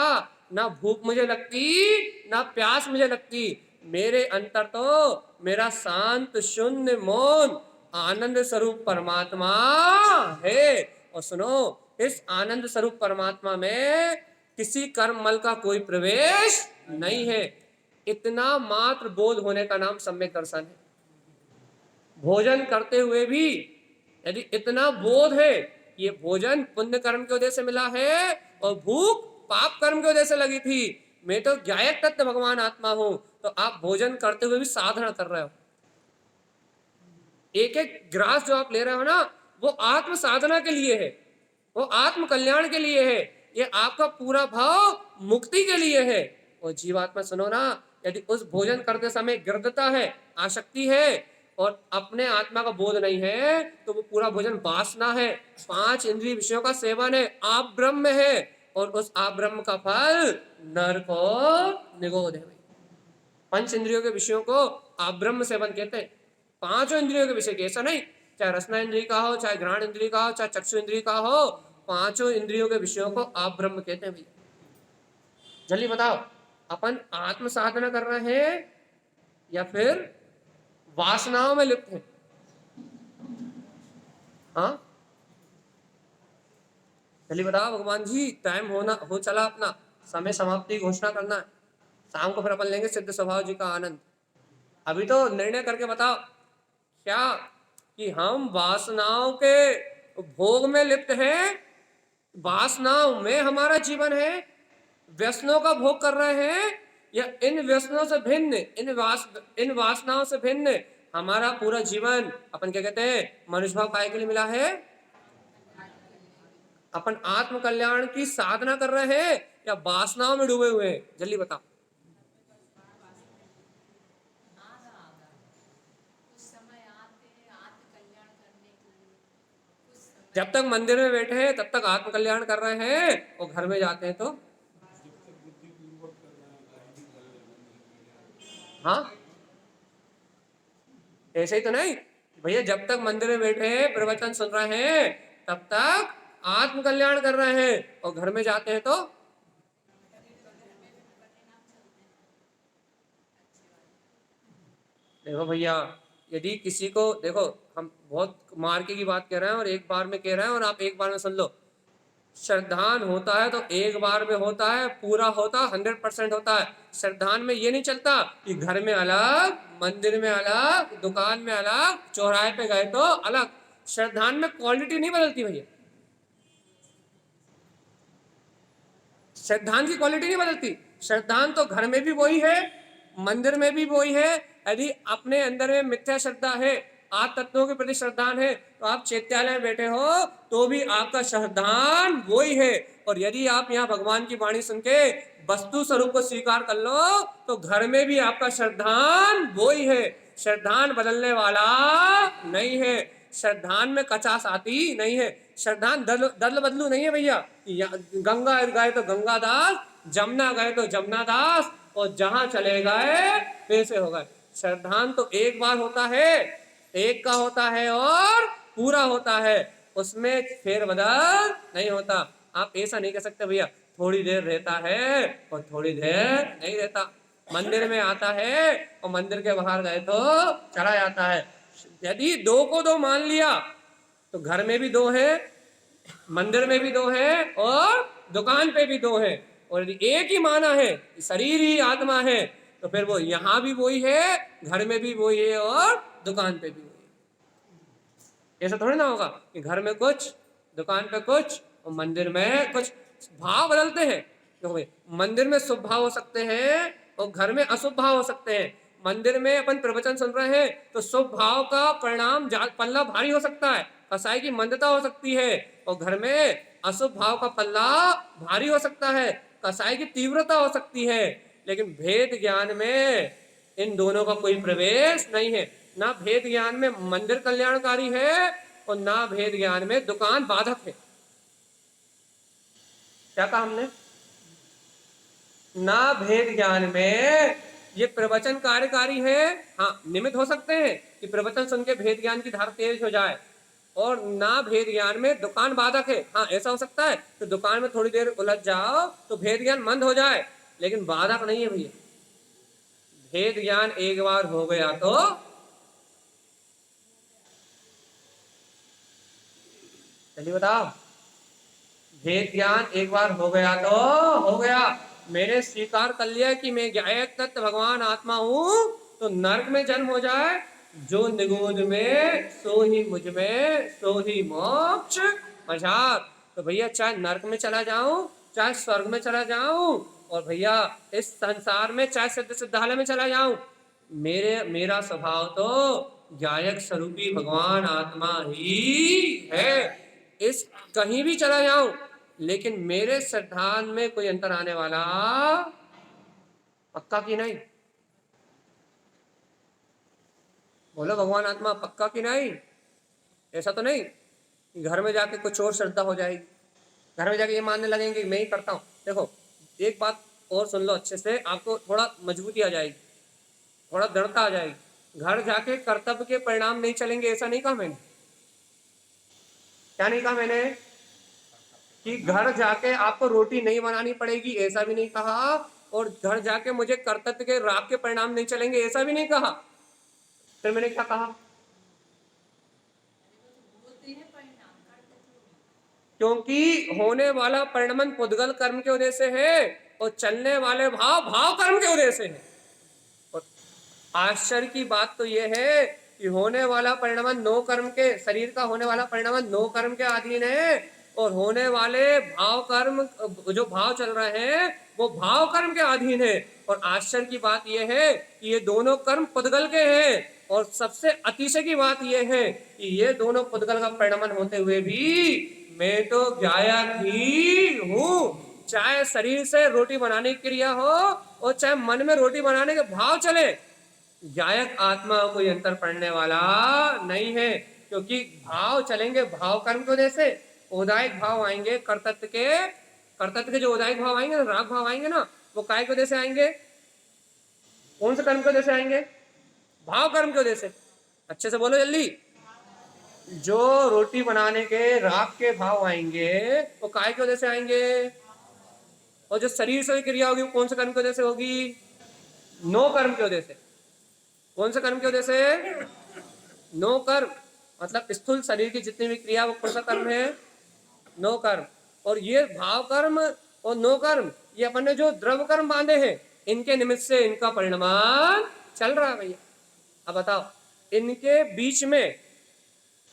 ना भूख मुझे लगती, ना प्यास मुझे लगती। मेरे अंतर तो मेरा शांत शून्य मौन आनंद स्वरूप परमात्मा है। और सुनो, इस आनंद स्वरूप परमात्मा में किसी कर्म मल का कोई प्रवेश नहीं है। इतना मात्र बोध होने का नाम सम्यक दर्शन है। भोजन करते हुए भी यदि इतना बोध है, ये भोजन पुण्य कर्म के वजह से मिला है और भूख पाप कर्म के वजह से लगी थी, मैं तो ज्ञायक तत्व भगवान आत्मा हूं, तो आप भोजन करते हुए भी साधना कर रहे हो। एक एक ग्रास जो आप ले रहे हो ना, वो आत्म साधना के लिए है, वो आत्म कल्याण के लिए है, ये आपका पूरा भाव मुक्ति के लिए है। और जीवात्मा सुनो ना, यदि उस भोजन करते समय गिरदता है, आसक्ति है और अपने आत्मा का बोध नहीं है, तो वो पूरा भोजन वासना है, 5 इंद्रिय विषयों का सेवन है, आप ब्रह्म है, और उस आप ब्रह्म का फल नरक और निगोध है। 5 इंद्रियों के विषयों को आप ब्रह्म सेवन कहते हैं, 5 इंद्रियों के विषय के, ऐसा नहीं चाहे रसना इंद्रिय का हो, चाहे घ्राण इंद्रिय का हो, चाहे चक्षु इंद्रिय का हो, पांचों इंद्रियों के विषयों को आप ब्रह्म कहते हैं भैया। जल्दी बताओ, अपन आत्म साधना कर रहे हैं या फिर वासनाओं में लिप्त हैं? हाँ, जल्दी बताओ भगवान जी, टाइम हो चला अपना, समय समाप्ति घोषणा करना है। शाम को फिर अपन लेंगे सिद्ध स्वभाव जी का आनंद। अभी तो निर्णय करके बताओ क्या कि हम वासनाओं के भोग में लिप्त हैं, वासनाओं में हमारा जीवन है, व्यसनों का भोग कर रहे हैं, या इन व्यसनों से भिन्न, इन वासनाओं से भिन्न हमारा पूरा जीवन अपन क्या कहते हैं मनुष्य भाव काय के लिए मिला है? अपन आत्म कल्याण की साधना कर रहे हैं या वासनाओं में डूबे हुए हैं? जल्दी बताओ। जब तक मंदिर में बैठे हैं तब तक आत्म कल्याण कर रहे हैं, और घर में जाते हैं तो हाँ, ऐसे ही तो नहीं भैया। जब तक मंदिर में बैठे हैं, प्रवचन सुन रहे हैं, तब तक आत्म कल्याण कर रहे हैं, और घर में जाते हैं तो देखो भैया, यदि किसी को देखो, हम बहुत मार्के की बात कह रहे हैं और एक बार में कह रहे हैं, और आप एक बार में सुन लो। श्रद्धान होता है तो एक बार में होता है, पूरा होता 100% होता है। श्रद्धान में ये नहीं चलता कि घर में अलग, मंदिर में अलग, दुकान में अलग, चौराहे पे गए तो अलग। श्रद्धान में क्वालिटी नहीं बदलती भैया, श्रद्धान की क्वालिटी नहीं बदलती। श्रद्धान तो घर में भी वही है, मंदिर में भी वही है। यदि अपने अंदर में मिथ्या श्रद्धा है, आठ तत्वों के प्रति श्रद्धान है, तो आप चैत्यालय में बैठे हो तो भी आपका श्रद्धान वही है। और यदि आप यहाँ भगवान की वाणी सुन के वस्तु स्वरूप को स्वीकार कर लो, तो घर में भी आपका श्रद्धान वही है। श्रद्धान बदलने वाला नहीं है, श्रद्धान में कचास आती नहीं है। श्रद्धान दल बदलू नहीं है भैया। गंगा गए तो गंगा दास, जमुना गए तो जमुना दास, और जहां चले गए वैसे हो गए। श्रद्धान तो एक बार होता है, एक का होता है और पूरा होता है, उसमें फेरबदल नहीं होता। आप ऐसा नहीं कह सकते भैया थोड़ी देर रहता है और थोड़ी देर नहीं रहता। मंदिर में आता है और मंदिर के बाहर गए तो चला जाता है। यदि दो को दो मान लिया तो घर में भी दो है, मंदिर में भी दो है, और दुकान पे भी दो है। और यदि एक ही माना है, शरीर ही आत्मा है, तो फिर वो यहाँ भी वही है, घर में भी वही है, और दुकान पे भी वही है। ऐसा थोड़ी ना होगा कि घर में कुछ, दुकान पे कुछ, और मंदिर में कुछ। भाव बदलते हैं। देखो भाई, मंदिर में शुभ भाव हो सकते हैं और घर में अशुभ भाव हो सकते हैं। मंदिर में अपन प्रवचन सुन रहे हैं तो शुभ भाव का परिणाम पल्ला भारी हो सकता है, कसाई की मंदता हो सकती है। और घर में अशुभ भाव का पल्ला भारी हो सकता है, कसाई की तीव्रता हो सकती है। लेकिन भेद ज्ञान में इन दोनों का कोई प्रवेश नहीं है। ना भेद ज्ञान में मंदिर कल्याणकारी है और ना भेद ज्ञान में दुकान बाधक है। क्या कहा हमने? ना भेद ज्ञान में ये प्रवचन कार्यकारी है। हाँ, निमित्त हो सकते हैं कि प्रवचन सुन के भेद ज्ञान की धार तेज हो जाए। और ना भेद ज्ञान में दुकान बाधक है। हाँ, ऐसा हो सकता है तो दुकान में थोड़ी देर उलझ जाओ तो भेद ज्ञान मंद हो जाए, लेकिन बाधक नहीं है भैया। भेद ज्ञान एक बार हो गया तो चलिए बताओ, भेद ज्ञान एक बार हो गया तो हो गया। मैंने स्वीकार कर लिया कि मैं ज्ञायक तत्व भगवान आत्मा हूं, तो नरक में जन्म हो जाए, जो निगोद में सो ही मुझ में, सो ही मोक्ष मझार। तो भैया चाहे नरक में चला जाऊं, चाहे स्वर्ग में चला जाऊं, और भैया इस संसार में चाहे सिद्ध सिद्धालय में चला जाऊं, मेरा स्वभाव तो ज्ञायक स्वरूपी भगवान आत्मा ही है। इस कहीं भी चला जाऊं, लेकिन मेरे श्रद्धान में कोई अंतर आने वाला पक्का की नहीं। बोलो भगवान आत्मा पक्का की नहीं। ऐसा तो नहीं कि घर में जाके कुछ और श्रद्धा हो जाएगी, घर में जाके ये मानने लगेंगे मैं ही करता हूं। देखो एक बात और सुन लो अच्छे से, आपको थोड़ा मजबूती आ जाएगी, थोड़ा दृढ़ता आ जाएगी। घर जाके कर्तव्य के परिणाम नहीं चलेंगे ऐसा नहीं कहा मैंने। क्या नहीं कहा मैंने कि घर जाके आपको रोटी नहीं बनानी पड़ेगी, ऐसा भी नहीं कहा। और घर जाके मुझे कर्तव्य के राग के परिणाम नहीं चलेंगे, ऐसा भी नहीं कहा। फिर मैंने क्या कहा? क्योंकि होने वाला परिणमन पुद्गल कर्म के उदय से है और चलने वाले भाव भाव कर्म के उदय से है। और आश्चर्य की बात तो यह है कि होने वाला परिणमन नो कर्म के, शरीर का होने वाला परिणमन नो कर्म के अधीन है और होने वाले भाव कर्म, जो भाव चल रहे हैं वो भाव कर्म के अधीन है। और आश्चर्य की बात यह है कि ये दोनों कर्म पुद्गल के हैं। और सबसे अतिशय की बात यह है कि ये दोनों पुद्गल का परिणमन होते हुए भी मैं तो गायक ही हूं। चाहे शरीर से रोटी बनाने की क्रिया हो और चाहे मन में रोटी बनाने के भाव चले, गायक आत्मा कोई अंतर पड़ने वाला नहीं है। क्योंकि भाव चलेंगे भाव कर्म की वजह से, औदायिक भाव आएंगे कर्तव्य के जो औदायिक भाव आएंगे ना, राग भाव आएंगे ना, वो काय की वजह से आएंगे? कौन से कर्म की वजह से आएंगे? भाव कर्म की वजह से। अच्छे से बोलो जल्दी। जो रोटी बनाने के राग के भाव आएंगे वो काय की वजह से आएंगे? और जो शरीर से क्रिया होगी वो कौन से कर्म की वजह से होगी? नो कर्म की वजह से। कौन से कर्म की वजह से? नो कर्म। मतलब स्थूल शरीर की जितनी भी क्रिया वो कौन सा कर्म है? नो कर्म। और ये भाव कर्म और नो कर्म, ये अपन ने जो द्रव कर्म बांधे हैं, इनके निमित्त से इनका परिणमान चल रहा है भैया। अब बताओ, इनके बीच में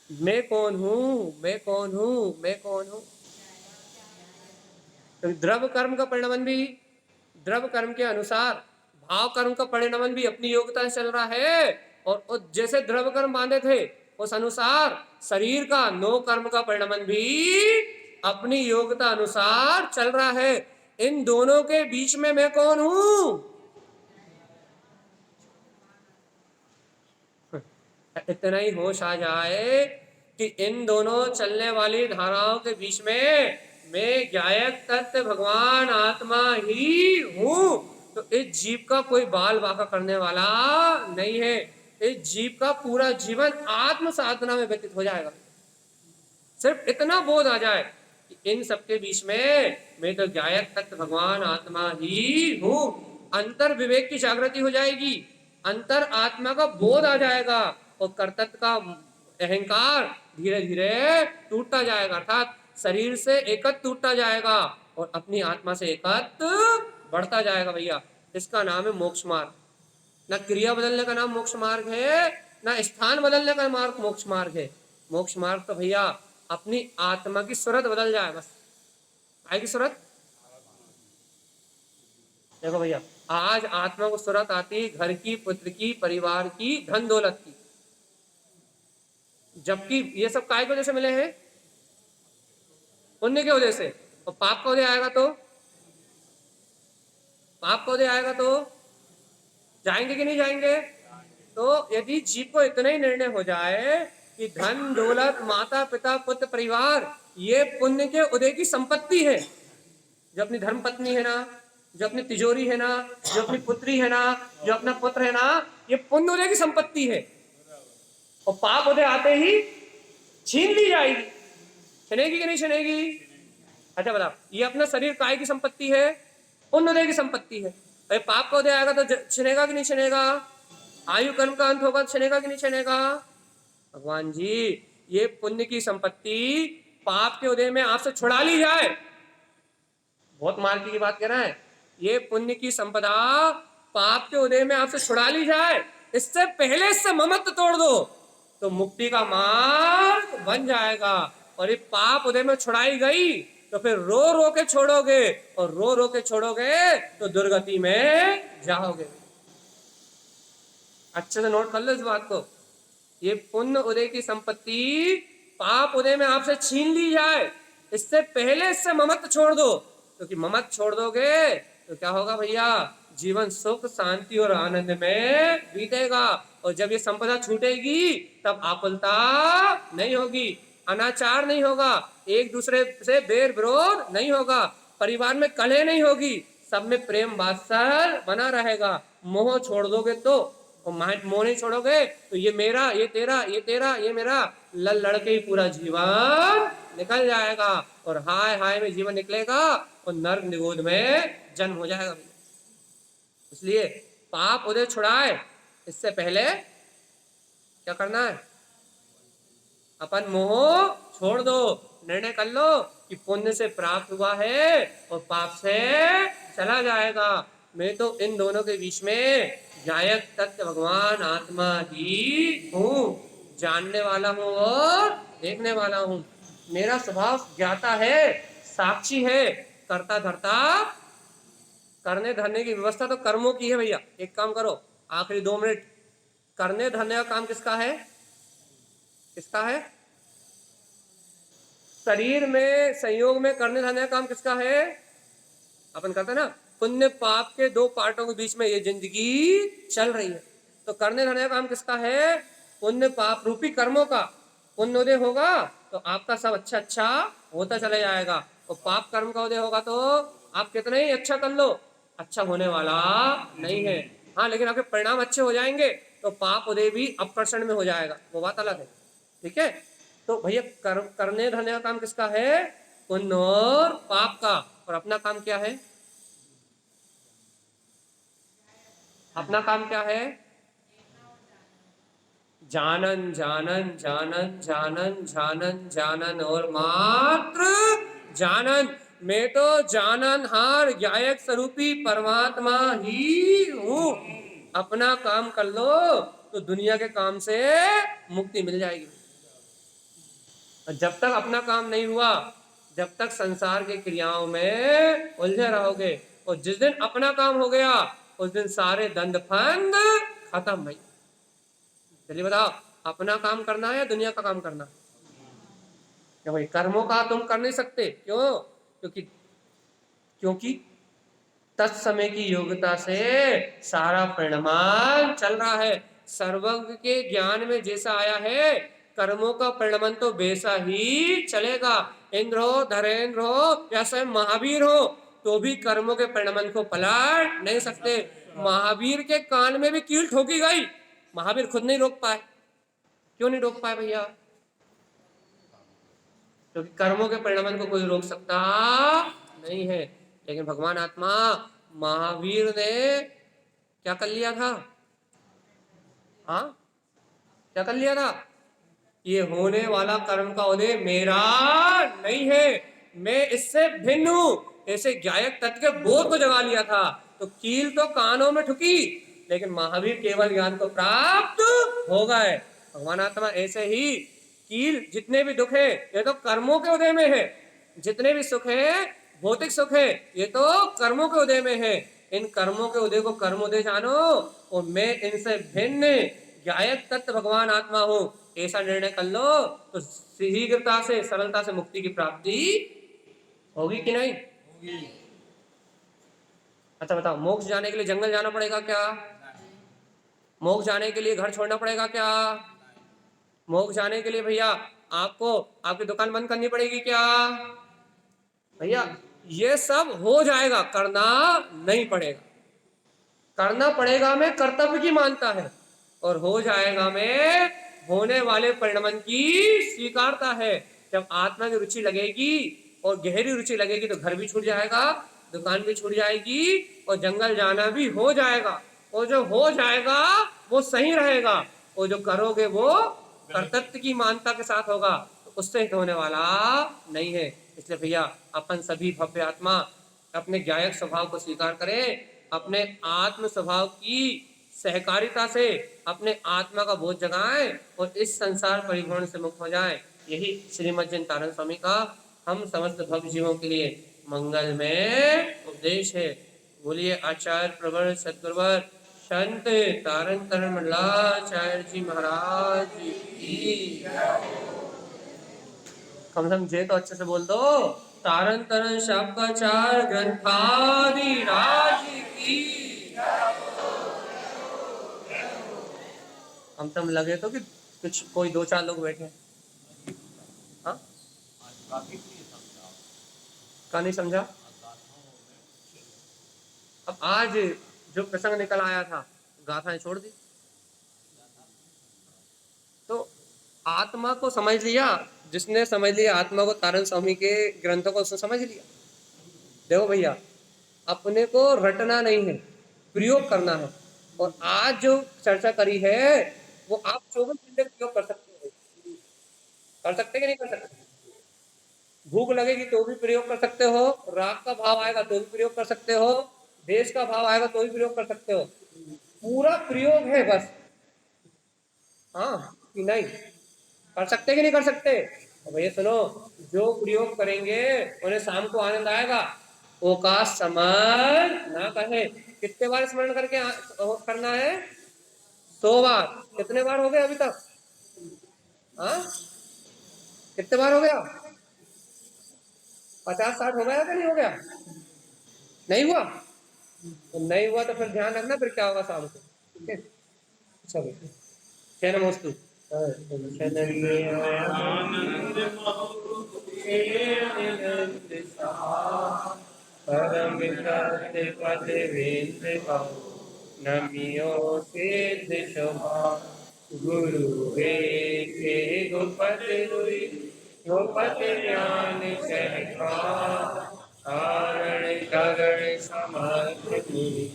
मैं कौन हूं, मैं कौन हूं, मैं कौन हूं? तो द्रव कर्म का परिणमन भी द्रव कर्म के अनुसार, भाव कर्म का परिणमन भी अपनी योग्यता से चल रहा है। और जैसे द्रव कर्म बांधे थे उस अनुसार शरीर का नो कर्म का परिणमन भी अपनी योग्यता अनुसार चल रहा है। इन दोनों के बीच में मैं कौन हूं? इतना ही होश आ जाए कि इन दोनों चलने वाली धाराओं के बीच में मैं गायक तत्व भगवान आत्मा ही हूं, तो इस जीव का कोई बाल बाका करने वाला नहीं है। इस जीव का पूरा जीवन आत्म साधना में व्यतीत हो जाएगा। सिर्फ इतना बोध आ जाए कि इन सबके बीच में मैं तो गायक तत्व भगवान आत्मा ही हूं। अंतर विवेक की जागृति हो जाएगी, अंतर आत्मा का बोध आ जाएगा और कर्तव्य का अहंकार धीरे धीरे टूटता जाएगा। अर्थात शरीर से एकत्व टूटता जाएगा और अपनी आत्मा से एकत्व बढ़ता जाएगा भैया। इसका नाम है मोक्ष मार्ग। ना क्रिया बदलने का नाम मोक्ष मार्ग है, ना स्थान बदलने का मार्ग मोक्ष मार्ग है। मोक्ष मार्ग तो भैया अपनी आत्मा की सूरत बदल जाए बस। आएगी सूरत? देखो भैया, आज आत्मा को सूरत आती घर की, पुत्र की, परिवार की, धन दौलत की, जबकि ये सब काय की वजह से मिले हैं? पुण्य के वजह से। और पाप का उदय आएगा तो, पाप का उदय आएगा तो जाएंगे कि नहीं जाएंगे? तो यदि जीव को इतना ही निर्णय हो जाए कि धन दौलत, माता पिता, पुत्र, परिवार, ये पुण्य के उदय की संपत्ति है। जो अपनी धर्म पत्नी है ना, जो अपनी तिजोरी है ना, जो अपनी पुत्री है ना, जो अपना पुत्र है ना, ये पुण्य उदय की संपत्ति है। और पाप उदय आते ही छीन ली जाएगी। छनेगी कि नहीं छनेगी? अच्छा बताओ, ये अपना शरीर काय की संपत्ति है? पुण्य उदय की संपत्ति है। अरे पाप का उदय आएगा तो छनेगा कि नहीं छनेगा? आयु कर्म का अंत होगा तो छनेगा कि नहीं छनेगा? भगवान जी, ये पुण्य की संपत्ति पाप के उदय में आपसे छुड़ा ली जाए, बहुत मार्गी की बात कह रहा है। ये पुण्य की संपदा पाप के उदय में आपसे छुड़ा ली जाए, इससे पहले इससे ममत्व तोड़ दो तो मुक्ति का मार्ग बन जाएगा। और ये पाप उदय में छुड़ाई गई तो फिर रो रो के छोड़ोगे, और रो रो के छोड़ोगे तो दुर्गति में जाओगे। अच्छे से नोट कर लो इस बात को। ये पुण्य उदय की संपत्ति पाप उदय में आपसे छीन ली जाए, इससे पहले इससे ममत्व छोड़ दो, क्योंकि ममत्व छोड़ दोगे तो क्या होगा भैया? जीवन सुख शांति और आनंद में बीतेगा। और जब ये संपदा छूटेगी तब आकुलता नहीं होगी, अनाचार नहीं होगा, एक दूसरे से बैर विरोध नहीं होगा, परिवार में कलह नहीं होगी, सब में प्रेम वात्सल्य बना रहेगा। मोह छोड़ दोगे तो और मोह नहीं छोड़ोगे तो ये मेरा, ये तेरा, ये तेरा, ये मेरा, लड़ लड़ के ही पूरा जीवन निकल जाएगा और हाय हाय में जीवन निकलेगा और नर्क निगोद में जन्म हो जाएगा। इसलिए पाप उदय छुड़ाए इससे पहले क्या करना है? अपन मोह छोड़ दो, निर्णय कर लो कि पुण्य से प्राप्त हुआ है और पाप से चला जाएगा। मैं तो इन दोनों के बीच में गायक तत्व भगवान आत्मा ही हूँ, जानने वाला हूँ और देखने वाला हूँ। मेरा स्वभाव ज्ञाता है, साक्षी है, करता धरता। करने धरने की व्यवस्था तो कर्मों की है भैया। एक काम करो, आखिरी 2 मिनट, करने धरने का काम किसका है? किसका है? शरीर में संयोग में करने धरने का काम किसका है? अपन करते ना, पुण्य पाप के 2 पार्टों के बीच में ये जिंदगी चल रही है, तो करने धरने का काम किसका है? पुण्य पाप रूपी कर्मों का। पुण्य उदय होगा तो आपका सब अच्छा अच्छा होता चला जाएगा, और पाप कर्म का उदय होगा तो आप कितना ही अच्छा कर लो, अच्छा होने वाला नहीं है। हाँ, लेकिन आपके परिणाम अच्छे हो जाएंगे तो पाप उदय भी अप्रसन्न में हो जाएगा, वो बात अलग है। ठीक है, तो भैया करने धरने का काम किसका है? पुण्य और पाप का। और अपना काम क्या है? अपना काम क्या है? जानन जानन जानन जानन जानन जानन और मात्र जानन। मैं तो जानन हार गायक स्वरूपी परमात्मा ही हूँ। अपना काम कर लो तो दुनिया के काम से मुक्ति मिल जाएगी। जब तक अपना काम नहीं हुआ, जब तक संसार की क्रियाओं में उलझे रहोगे, और जिस दिन अपना काम हो गया उस दिन सारे दंड फंद खत्म भाई। चलिए बताओ, अपना काम करना है या दुनिया का काम करना? क्या भाई, कर्मों का तुम कर नहीं सकते, क्यों? क्योंकि तत्समय की योग्यता से सारा परिणाम चल रहा है। सर्वज्ञ के ज्ञान में जैसा आया है, कर्मों का परिणाम तो वैसा ही चलेगा। इंद्र हो, धरेंद्र हो या स्वयं महावीर हो तो भी कर्मों के परिणाम को पलट नहीं सकते। महावीर के कान में भी कील ठोकी गई, महावीर खुद नहीं रोक पाए। क्यों नहीं रोक पाए भैया? क्योंकि कर्मों के परिणाम को कोई रोक सकता नहीं है। लेकिन भगवान आत्मा महावीर ने क्या कर लिया था? हाँ, क्या कर लिया था? ये होने वाला कर्म का उदय मेरा नहीं है, मैं इससे भिन्न हूं, ऐसे गायक तत्व के बोध को जगा लिया था। तो कील तो कानों में ठुकी, लेकिन महावीर केवल ज्ञान को प्राप्त हो गए। भगवान आत्मा ऐसे ही कील, जितने भी दुख है ये तो कर्मों के उदय में है, जितने भी सुख है, भौतिक सुख है, ये तो कर्मों के उदय में है। इन कर्मों के उदय को कर्मोदय जानो, और मैं इनसे भिन्न गायक तत्व भगवान आत्मा हूं, ऐसा निर्णय कर लो तो शीघ्रता से, सरलता से मुक्ति की प्राप्ति होगी कि नहीं? अच्छा बताओ, मोक्ष जाने के लिए जंगल जाना पड़ेगा क्या? मोक्ष जाने के लिए घर छोड़ना पड़ेगा क्या? मोक्ष जाने के लिए भैया आपको आपकी दुकान बंद करनी पड़ेगी क्या? भैया ये सब हो जाएगा, करना नहीं पड़ेगा। करना पड़ेगा में कर्तव्य की मानता है, और हो जाएगा में होने वाले परिणाम की स्वीकारता है। जब आत्मा की रुचि लगेगी और गहरी रुचि लगेगी तो घर भी छूट जाएगा, दुकान भी छूट जाएगी, और जंगल जाना भी हो जाएगा। और जो हो जाएगा वो सही रहेगा, और जो करोगे वो कर्तव्य की मानता के साथ होगा, तो उससे हित होने वाला नहीं है। इसलिए भैया अपन सभी भव्य आत्मा अपने गायक स्वभाव को स्वीकार करें, अपने आत्म स्वभाव की सहकारिता से अपने आत्मा का बोध जगाएं और इस संसार परिभ्रमण से मुक्त हो जाएं। यही श्रीमद् जैन तारण स्वामी का हम समस्त भक्त जीवों के लिए मंगल में उपदेश है। बोलिए आचार्य प्रवर सदगुरुवर संत तारण तरण मंडलाचार्य जी महाराज की। कम से कम जय तो अच्छे से बोल दो। तारण तरण शाकाचार ग्रंथादि राज की। हम सब लगे तो कि कुछ कोई 2-4 लोग बैठे। हाँ, का नहीं समझा? अब आज जो प्रसंग निकल आया था, गाथाएं छोड़ दी। आत्मा को समझ लिया, जिसने समझ लिया आत्मा को, तारण स्वामी के ग्रंथों को उसने समझ लिया। देखो भैया, अपने को रटना नहीं है, प्रयोग करना है। और आज जो चर्चा करी है वो आप 24 घंटे प्रयोग कर सकते हो। कर सकते कि नहीं कर सकते? भूख लगेगी तो भी प्रयोग कर सकते हो, राग का भाव आएगा तो भी प्रयोग कर सकते हो, देश का भाव आएगा तो भी प्रयोग कर सकते हो। पूरा प्रयोग है बस। हाँ कि नहीं? कर सकते कि नहीं कर सकते? तो भैया सुनो, जो प्रयोग करेंगे उन्हें शाम को आनंद आएगा। वो का समान ना कहे। कितने बार स्मरण करके करना है? 100 बार। कितने बार हो गए अभी तक? हाँ, कितने बार हो गया? 50-60 हो गया कि नहीं हो गया? नहीं हुआ तो नहीं हुआ, तो फिर ध्यान रखना फिर क्या होगा शाम को। ठीक है, चलो। जय नमोस्तु। आनंद परम सत्य पद वेद पाओ, नमियो सिद्ध शोभा। गुरु के गोपति हुई, गोपति ज्ञान सहका। कारण करण समर्थ हुई,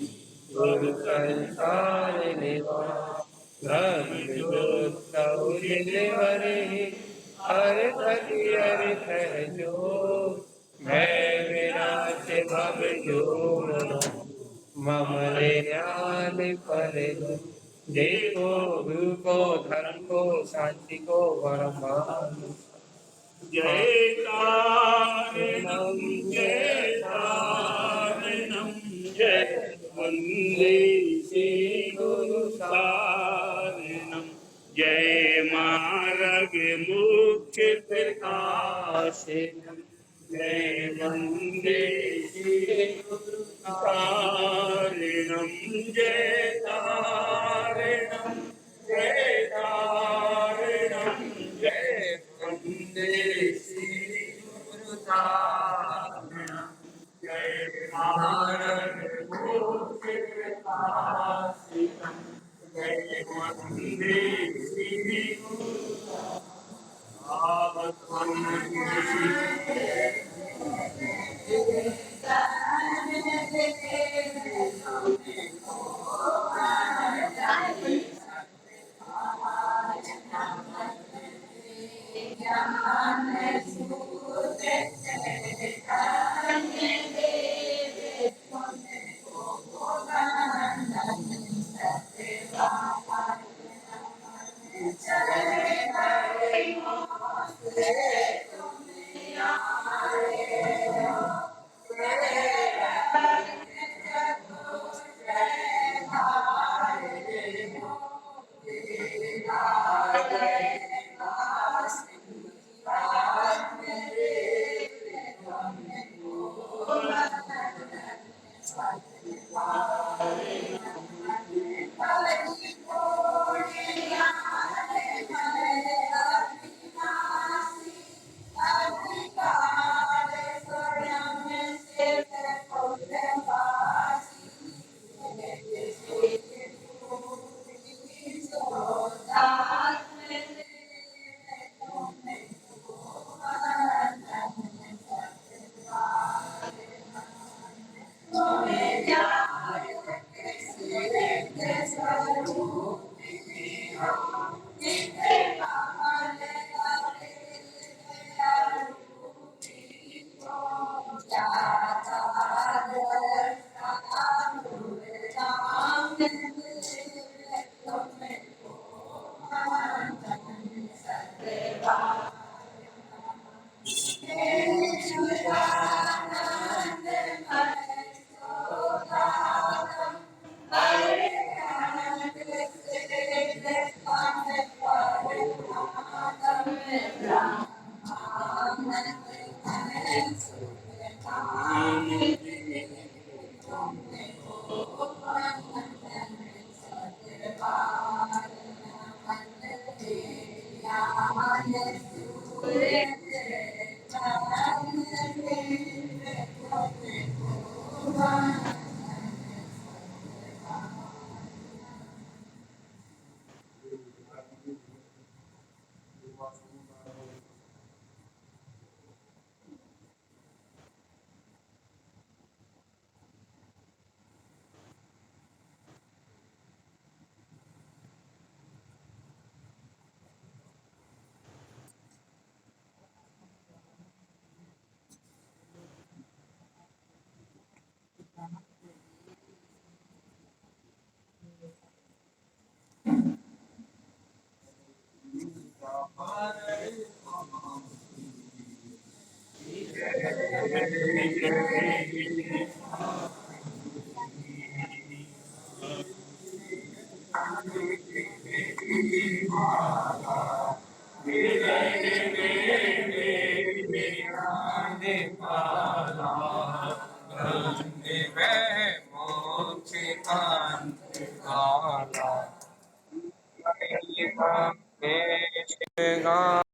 गुरु संसार निवास। ब्रह्म ज्योत उजिल हरे, हर घड़ी अर्थ है जो। मैं विनाश भव जो, मम ज्ञान पर दो। देखो गुरु को, धर्म को, शांति को, परम जय कारणम जय कारणम जय वंदे श्री गुरु सारणम। जय मार्ग मुख्य प्रकाश, जय वंदे श्री गुरु सारणम। जय तारणम जय तारणम जय वंदे श्री गुरु सारणम। जय मार्ग मुख्य प्रकाशितम, जय वंदे श्री गुरु मोक्षिकांत